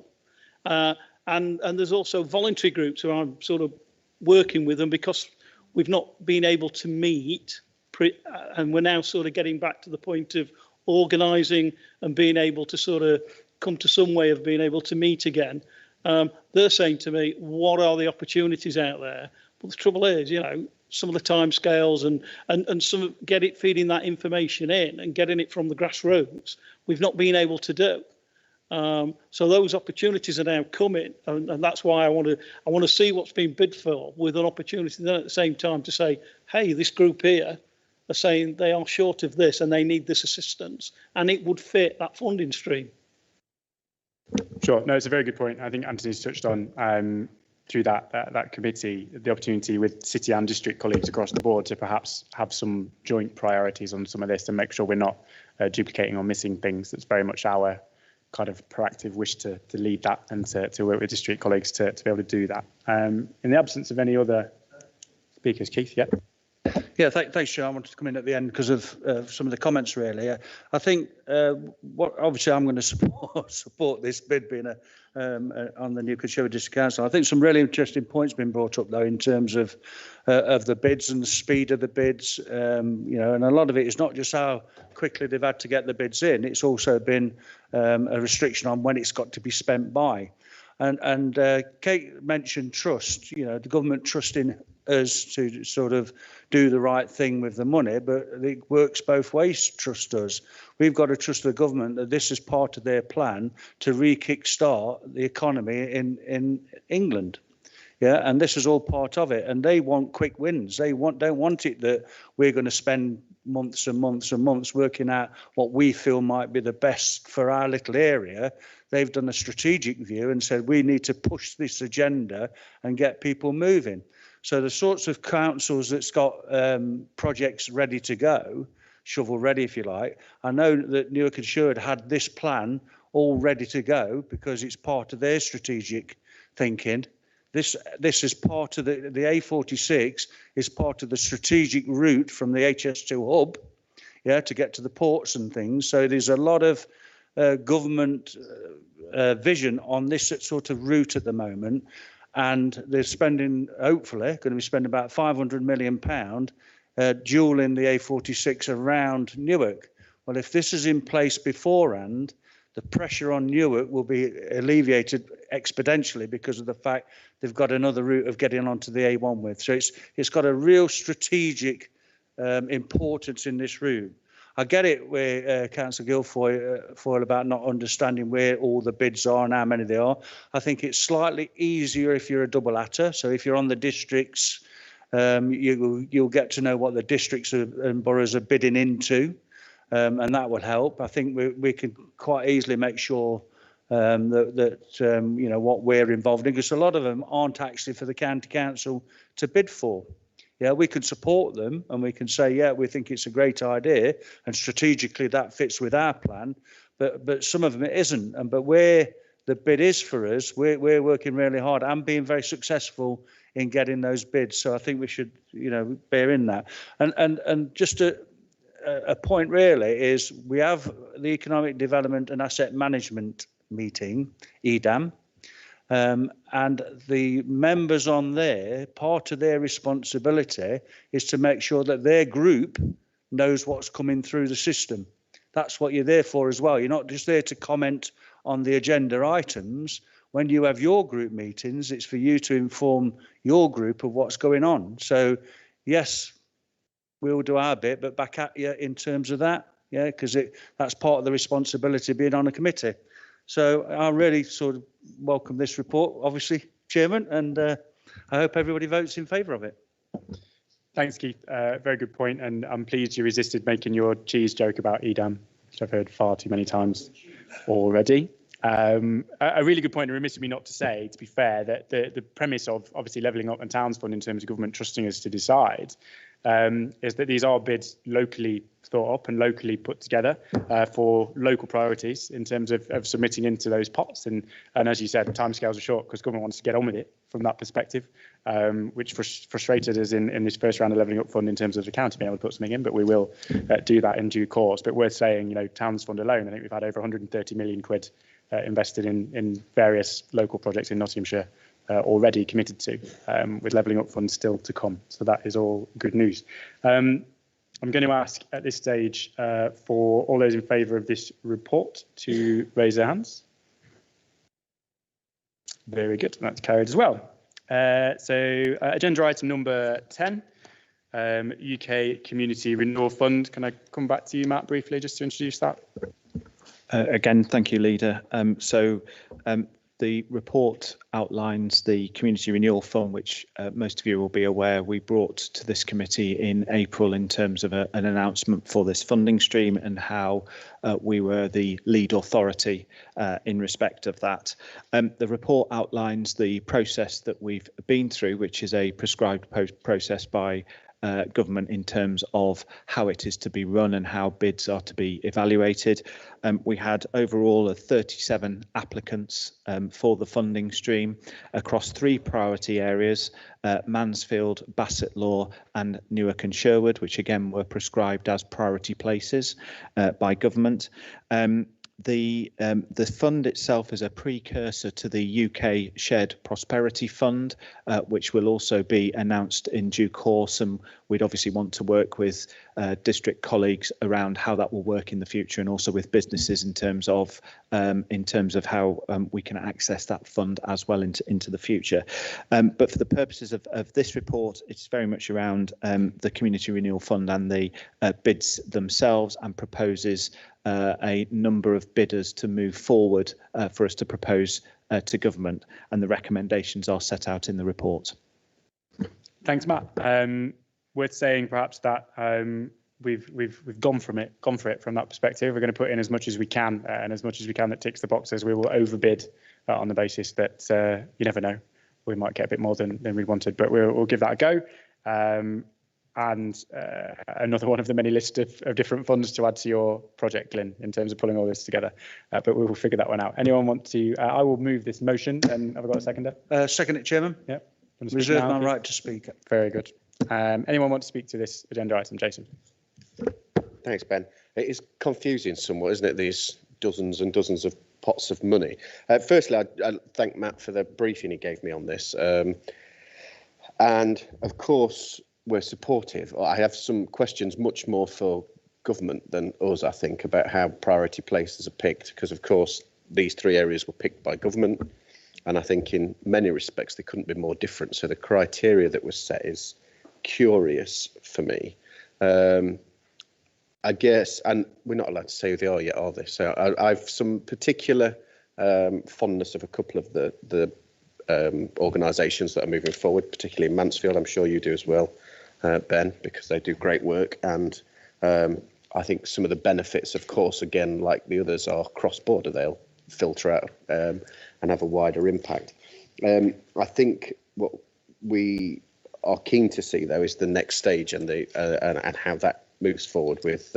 M: And there's also voluntary groups who I'm sort of working with them because we've not been able to meet, and we're now sort of getting back to the point of organising and being able to sort of come to some way of being able to meet again. They're saying to me, what are the opportunities out there? But the trouble is, some of the timescales and some feeding that information in and getting it from the grassroots, we've not been able to do. So those opportunities are now coming, and that's why I want to see what's been bid for, with an opportunity then at the same time to say, hey, this group here are saying they are short of this and they need this assistance, and it would fit that funding stream.
B: Sure. No, it's a very good point. I think Anthony's touched on through that committee, the opportunity with city and district colleagues across the board to perhaps have some joint priorities on some of this and make sure we're not duplicating or missing things. That's very much our kind of proactive wish to lead that and to work with district colleagues to be able to do that. In the absence of any other speakers, Keith, yeah.
K: Yeah, thanks, Chair. I wanted to come in at the end because of some of the comments, really. I think obviously I'm going to support this bid being on the Newcastle Sherwood District Council. I think some really interesting points been brought up, though, in terms of the bids and the speed of the bids. And a lot of it is not just how quickly they've had to get the bids in. It's also been a restriction on when it's got to be spent by. And Kate mentioned trust, the government trusting us to sort of do the right thing with the money, but it works both ways, trust us. We've got to trust the government that this is part of their plan to re-kickstart the economy in England. Yeah, and this is all part of it. And they want quick wins. They don't want it that we're going to spend months and months and months working out what we feel might be the best for our little area. They've done a strategic view and said we need to push this agenda and get people moving. So the sorts of councils that's got projects ready to go, shovel ready if you like, I know that Newark and Sherwood had this plan all ready to go because it's part of their strategic thinking. This is part of the A46 is part of the strategic route from the HS2 hub, to get to the ports and things. So there's a lot of government vision on this sort of route at the moment. And they're spending, hopefully, going to be spending about £500 million dualling the A46 around Newark. Well, if this is in place beforehand, the pressure on Newark will be alleviated exponentially because of the fact they've got another route of getting onto the A1 with. So it's got a real strategic importance in this route. I get it where Councillor Guilfoyle about not understanding where all the bids are and how many there are. I think it's slightly easier if you're a double atter. So if you're on the districts, you'll get to know what the districts and boroughs are bidding into, and that will help. I think we can quite easily make sure that what we're involved in, because a lot of them aren't actually for the county council to bid for. Yeah, we can support them and we can say, yeah, we think it's a great idea and strategically that fits with our plan, but some of them it isn't. But where the bid is for us, we're working really hard and being very successful in getting those bids. So I think we should, bear in that. And just a point really is we have the Economic Development and Asset Management meeting, EDAM. And the members on there, part of their responsibility is to make sure that their group knows what's coming through the system. That's what you're there for as well. You're not just there to comment on the agenda items. When you have your group meetings, it's for you to inform your group of what's going on. So, yes, we'll do our bit, but back at you in terms of that, because that's part of the responsibility of being on a committee. So I really sort of welcome this report, obviously, Chairman, and I hope everybody votes in favour of it.
B: Thanks, Keith. Very good point, and I'm pleased you resisted making your cheese joke about EDAM, which I've heard far too many times already. A really good point, and remiss of me not to say, to be fair, that the premise of obviously Levelling Up and Towns Fund in terms of government trusting us to decide is that these are bids locally thought up and locally put together for local priorities in terms of submitting into those pots. And as you said, the timescales are short because government wants to get on with it from that perspective, which frustrated us in this first round of Levelling Up Fund in terms of the county being able to put something in, but we will do that in due course. But worth saying, Towns Fund alone, I think we've had over 130 million quid invested in various local projects in Nottinghamshire already committed to, with Levelling Up funds still to come. So that is all good news. I'm going to ask at this stage for all those in favour of this report to raise their hands. Very good, that's carried as well. So agenda item number 10, UK Community Renewal Fund. Can I come back to you, Matt, briefly, just to introduce that?
U: Again, thank you, Leader. The report outlines the Community Renewal Fund, which most of you will be aware we brought to this committee in April in terms of an announcement for this funding stream and how we were the lead authority in respect of that. The report outlines the process that we've been through, which is a prescribed process by government in terms of how it is to be run and how bids are to be evaluated. We had overall 37 applicants for the funding stream across 3 priority areas, Mansfield, Bassett Law and Newark and Sherwood, which again were prescribed as priority places by government. The fund itself is a precursor to the UK Shared Prosperity Fund, which will also be announced in due course, and we'd obviously want to work with district colleagues around how that will work in the future, and also with businesses in terms of how we can access that fund as well into the future. But for the purposes of this report, it's very much around the Community Renewal Fund and the bids themselves, and proposes a number of bidders to move forward for us to propose to government, and the recommendations are set out in the report.
B: Thanks, Matt. Worth saying perhaps that we've gone for it from that perspective. We're going to put in as much as we can, and as much as we can that ticks the boxes. We will overbid on the basis that you never know, we might get a bit more than we wanted, but we'll give that a go. And another one of the many lists of different funds to add to your project, Glyn, in terms of pulling all this together. But we will figure that one out. Anyone want to? I will move this motion. And have I got a seconder?
K: Second it, Chairman.
B: Yep.
K: Reserve my right to speak.
B: Very good. Anyone want to speak to this agenda item? Jason.
F: Thanks, Ben. It is confusing somewhat, isn't it? These dozens and dozens of pots of money. Firstly, I thank Matt for the briefing he gave me on this. And of course, we're supportive. I have some questions much more for government than us, I think, about how priority places are picked, because of course these 3 areas were picked by government, and I think in many respects they couldn't be more different. So the criteria that was set is curious for me. I guess, and we're not allowed to say who they are yet, are they? So I've some particular fondness of a couple of the organisations that are moving forward, particularly in Mansfield. I'm sure you do as well, Ben, because they do great work. And I think some of the benefits, of course, again, like the others, are cross-border. They'll filter out and have a wider impact. I think what we are keen to see, though, is the next stage and and how that moves forward with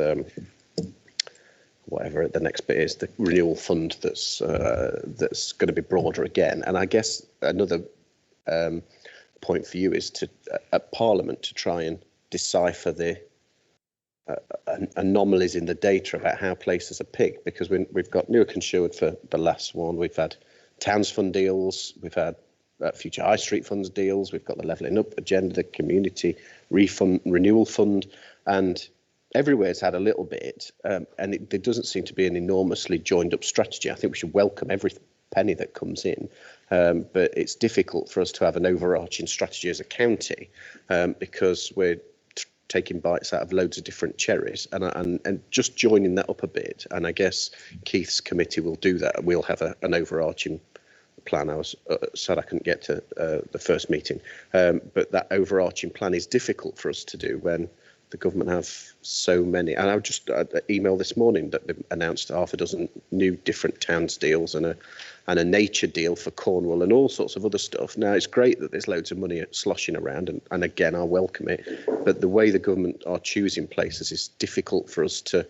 F: whatever the next bit is, the renewal fund that's going to be broader again. And I guess another point for you is to at Parliament to try and decipher the anomalies in the data about how places are picked, because we've got Newark and Sherwood for the last one, we've had Towns Fund deals, we've had Future High Street Funds deals, we've got the Levelling Up agenda, the Community Renewal Fund, and everywhere it's had a little bit, and there doesn't seem to be an enormously joined up strategy. I think we should welcome every penny that comes in, but it's difficult for us to have an overarching strategy as a county, because we're taking bites out of loads of different cherries, and just joining that up a bit. And I guess Keith's committee will do that. We'll have an overarching plan. I was sad I couldn't get to the first meeting, but that overarching plan is difficult for us to do when the government have so many. And I just emailed this morning that they announced half a dozen new different towns deals and a nature deal for Cornwall and all sorts of other stuff. Now, it's great that there's loads of money sloshing around, and again, I welcome it. But the way the government are choosing places is difficult for us to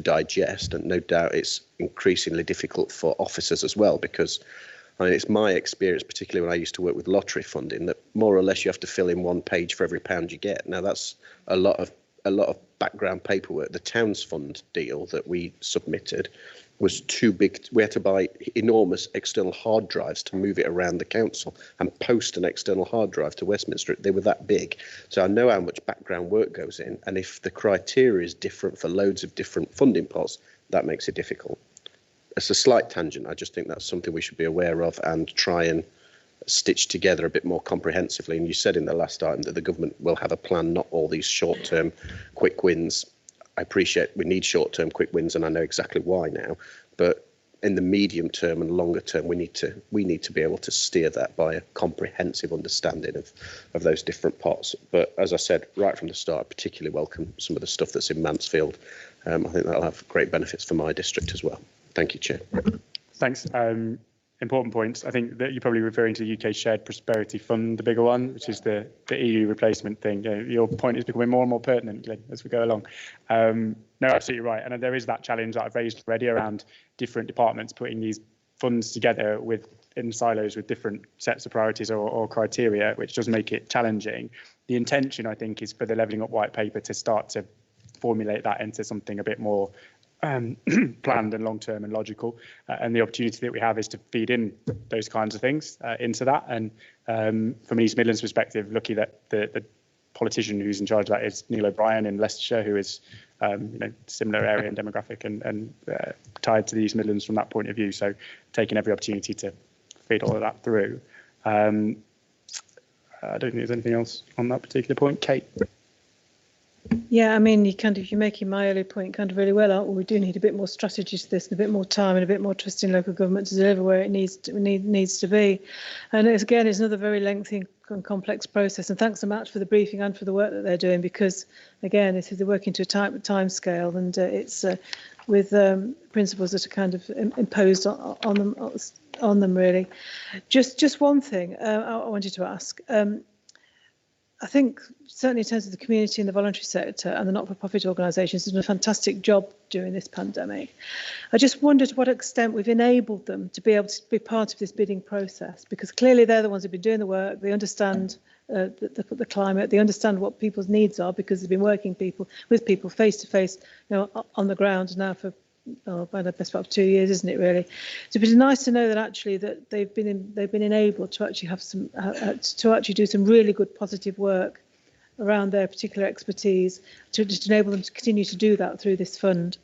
F: digest, and no doubt it's increasingly difficult for officers as well, because I mean, it's my experience, particularly when I used to work with lottery funding, that more or less you have to fill in one page for every pound you get. Now that's a lot of background paperwork. The Towns Fund deal that we submitted was too big. We had to buy enormous external hard drives to move it around the council and post an external hard drive to Westminster. They were that big. So I know how much background work goes in. And if the criteria is different for loads of different funding pots, that makes it difficult. It's a slight tangent. I just think that's something we should be aware of and try and stitch together a bit more comprehensively. And you said in the last item that the government will have a plan, not all these short-term quick wins. I appreciate we need short-term quick wins, and I know exactly why now. But in the medium term and longer term, we need to be able to steer that by a comprehensive understanding of those different pots. But as I said right from the start, I particularly welcome some of the stuff that's in Mansfield. I think that'll have great benefits for my district as well. Thank you, Chair.
B: Thanks. important points. I think that you're probably referring to the UK Shared Prosperity Fund, the bigger one, which is the EU replacement thing. Your point is becoming more and more pertinent, Glyn, as we go along. No, absolutely right. And there is that challenge that I've raised already around different departments putting these funds together in silos with different sets of priorities or criteria, which does make it challenging. The intention, I think, is for the Levelling Up White Paper to start to formulate that into something a bit more planned and long-term and logical, and the opportunity that we have is to feed in those kinds of things into that. And from an East Midlands perspective, lucky that the politician who's in charge of that is Neil O'Brien in Leicestershire, who is similar area and demographic and tied to the East Midlands from that point of view. So taking every opportunity to feed all of that through. I don't think there's anything else on that particular point. Kate.
H: Yeah, I mean, you're making my earlier point kind of really well, aren't we? We do need a bit more strategy to this, and a bit more time, and a bit more trust in local government to deliver where it needs to be. And again, it's another very lengthy and complex process. And thanks so much for the briefing and for the work that they're doing, because again, they're working to a tight time scale, and it's with principles that are kind of imposed on them really. Just one thing I wanted to ask. I think certainly in terms of the community and the voluntary sector and the not-for-profit organisations have done a fantastic job during this pandemic. I just wondered to what extent we've enabled them to be able to be part of this bidding process, because clearly they're the ones who've been doing the work, they understand the climate, they understand what people's needs are, because they've been working with people face to face, on the ground now for by the best part of 2 years, isn't it really? So it'd be nice to know that actually that they've been enabled to actually have some to actually do some really good positive work around their particular expertise to just enable them to continue to do that through this fund.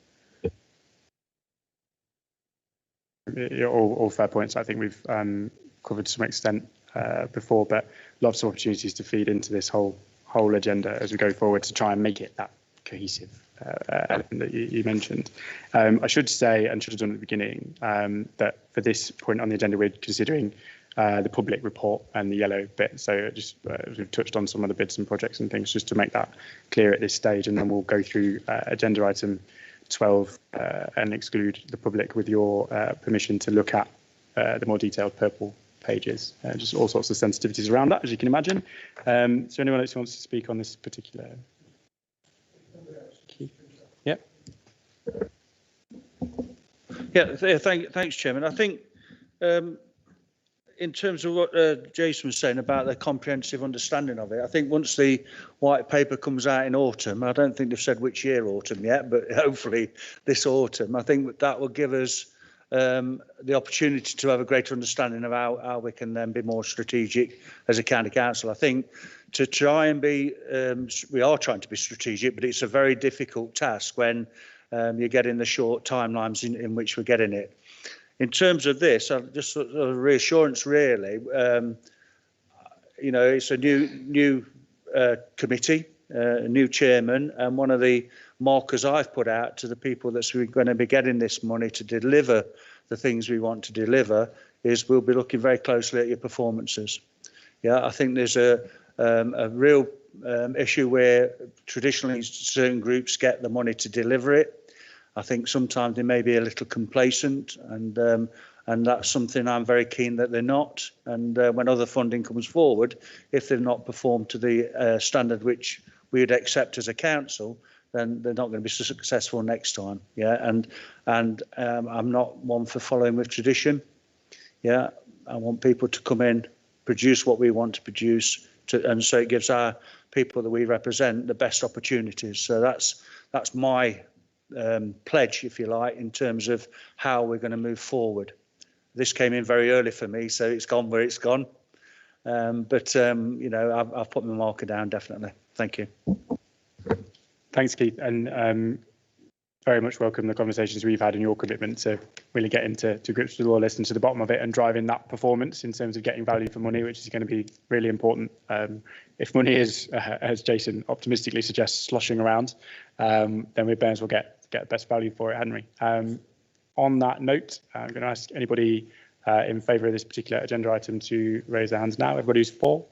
B: All fair points. I think we've covered to some extent before, but lots of opportunities to feed into this whole agenda as we go forward to try and make it that cohesive element that you mentioned. I should say, and should have done at the beginning, that for this point on the agenda, we're considering the public report and the yellow bit. So just we've touched on some of the bids and projects and things, just to make that clear at this stage, and then we'll go through agenda item 12 and exclude the public with your permission to look at the more detailed purple pages. Just all sorts of sensitivities around that, as you can imagine. So anyone else who wants to speak on this particular? Yep.
K: Yeah, thanks, Chairman. I think in terms of what Jason was saying about the comprehensive understanding of it, I think once the white paper comes out in autumn, I don't think they've said which year autumn yet, but hopefully this autumn, I think that will give us the opportunity to have a greater understanding of how we can then be more strategic as a county council. I think to try and be, we are trying to be strategic, but it's a very difficult task when you're getting the short timelines in which we're getting it. In terms of this, just sort of reassurance really, it's a new committee, a new chairman, and one of the markers I've put out to the people that's going to be getting this money to deliver the things we want to deliver is we'll be looking very closely at your performances. Yeah, I think there's a real issue where traditionally certain groups get the money to deliver it. I think sometimes they may be a little complacent, and that's something I'm very keen that they're not. And when other funding comes forward, if they've not performed to the standard which we would accept as a council, then they're not going to be successful next time. Yeah, and I'm not one for following with tradition. Yeah, I want people to come in, produce what we want to produce, and so it gives our people that we represent the best opportunities. So that's my pledge, if you like, in terms of how we're going to move forward. This came in very early for me, so it's gone where it's gone. But I've put my marker down, definitely. Thank you.
B: Thanks, Keith, and very much welcome the conversations we've had and your commitment to really get into grips with all this and to the bottom of it and driving that performance in terms of getting value for money, which is going to be really important. If money is, as Jason optimistically suggests, sloshing around, then we may as well get the best value for it, hadn't we? On that note, I'm going to ask anybody in favour of this particular agenda item to raise their hands now. Everybody who's for?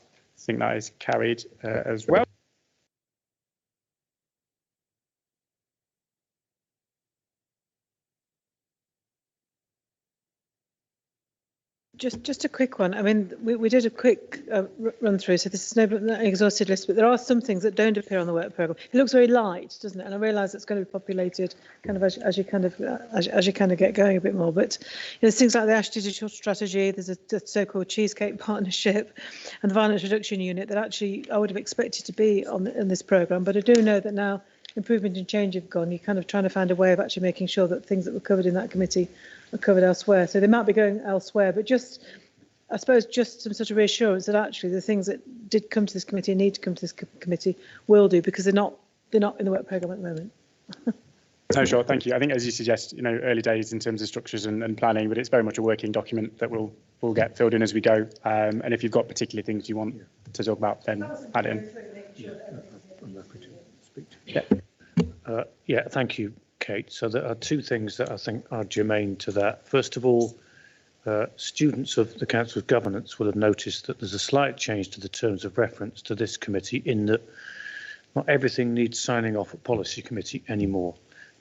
B: I think that is carried as well.
H: Just a quick one. I mean, we did a quick run through, so this is not an exhaustive list, but there are some things that don't appear on the work programme. It looks very light, doesn't it? And I realise it's going to be populated kind of as you kind of get going a bit more. But there's things like the Ash Digital Strategy. There's a so-called Cheesecake Partnership, and the Violence Reduction Unit that actually I would have expected to be in this programme. But I do know that now improvement and change have gone. You're kind of trying to find a way of actually making sure that things that were covered in that committee are covered elsewhere. So they might be going elsewhere, but I suppose just some sort of reassurance that actually the things that did come to this committee and need to come to this committee will do, because they're not in the work programme at the moment.
B: No, sure, thank you. I think, as you suggest, early days in terms of structures and planning, but it's very much a working document that we'll get filled in as we go. And if you've got particular things you want to talk about, then add it in.
N: Yeah, thank you, Kate. So there are two things that I think are germane to that. First of all, students of the Council of Governance will have noticed that there's a slight change to the terms of reference to this committee, in that not everything needs signing off at policy committee anymore.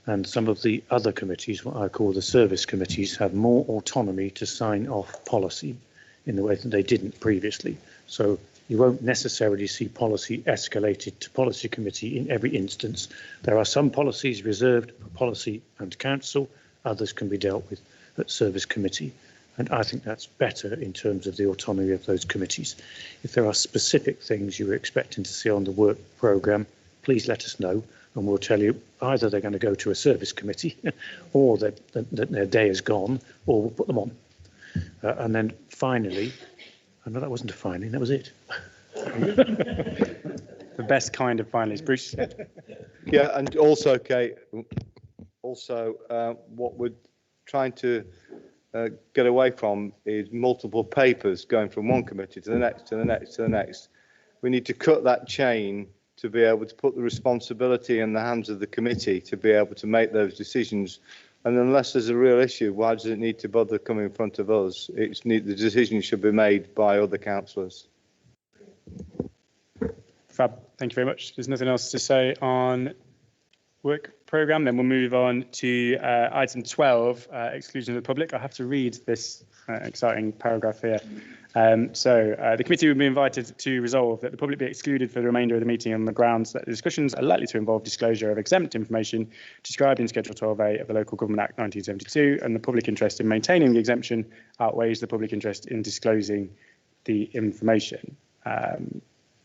N: And some of the other committees, what I call the service committees, have more autonomy to sign off policy in the way that they didn't previously. So you won't necessarily see policy escalated to policy committee in every instance. There are some policies reserved for policy and council, others can be dealt with at service committee. And I think that's better in terms of the autonomy of those committees. If there are specific things you're expecting to see on the work programme, please let us know, and we'll tell you either they're going to go to a service committee or that their day is gone, or we'll put them on. And then finally, no, that wasn't a finally, that was it.
B: The best kind of finally is Bruce.
D: Yeah, and also, Kate, what we're trying to get away from is multiple papers going from one committee to the next, to the next, to the next. We need to cut that chain to be able to put the responsibility in the hands of the committee to be able to make those decisions. And unless there's a real issue, why does it need to bother coming in front of us? The decision should be made by other councillors.
B: Fab, thank you very much. There's nothing else to say on work programme. Then we'll move on to item 12, exclusion of the public. I have to read this exciting paragraph here. The committee will be invited to resolve that the public be excluded for the remainder of the meeting on the grounds that the discussions are likely to involve disclosure of exempt information described in Schedule 12A of the Local Government Act 1972, and the public interest in maintaining the exemption outweighs the public interest in disclosing the information.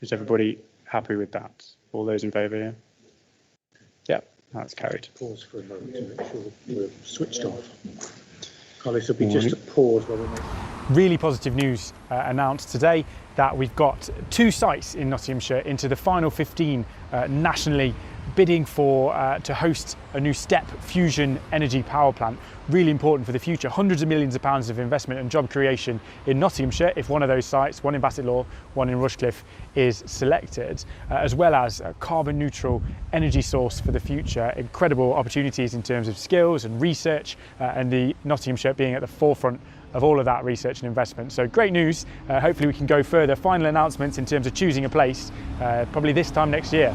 B: Is everybody happy with that? All those in favour here? Yeah, that's carried.
N: Pause for a moment to make sure we're switched off. Colleagues, there'll be just a pause while we make.
B: Really positive news announced today that we've got 2 sites in Nottinghamshire into the final 15 nationally, bidding for to host a new STEP fusion energy power plant. Really important for the future. Hundreds of millions of pounds of investment and job creation in Nottinghamshire if one of those sites, one in Bassetlaw, one in Rushcliffe, is selected, as well as a carbon neutral energy source for the future. Incredible opportunities in terms of skills and research, and the Nottinghamshire being at the forefront of all of that research and investment. So great news. Hopefully we can go further. Final announcements in terms of choosing a place, probably this time next year.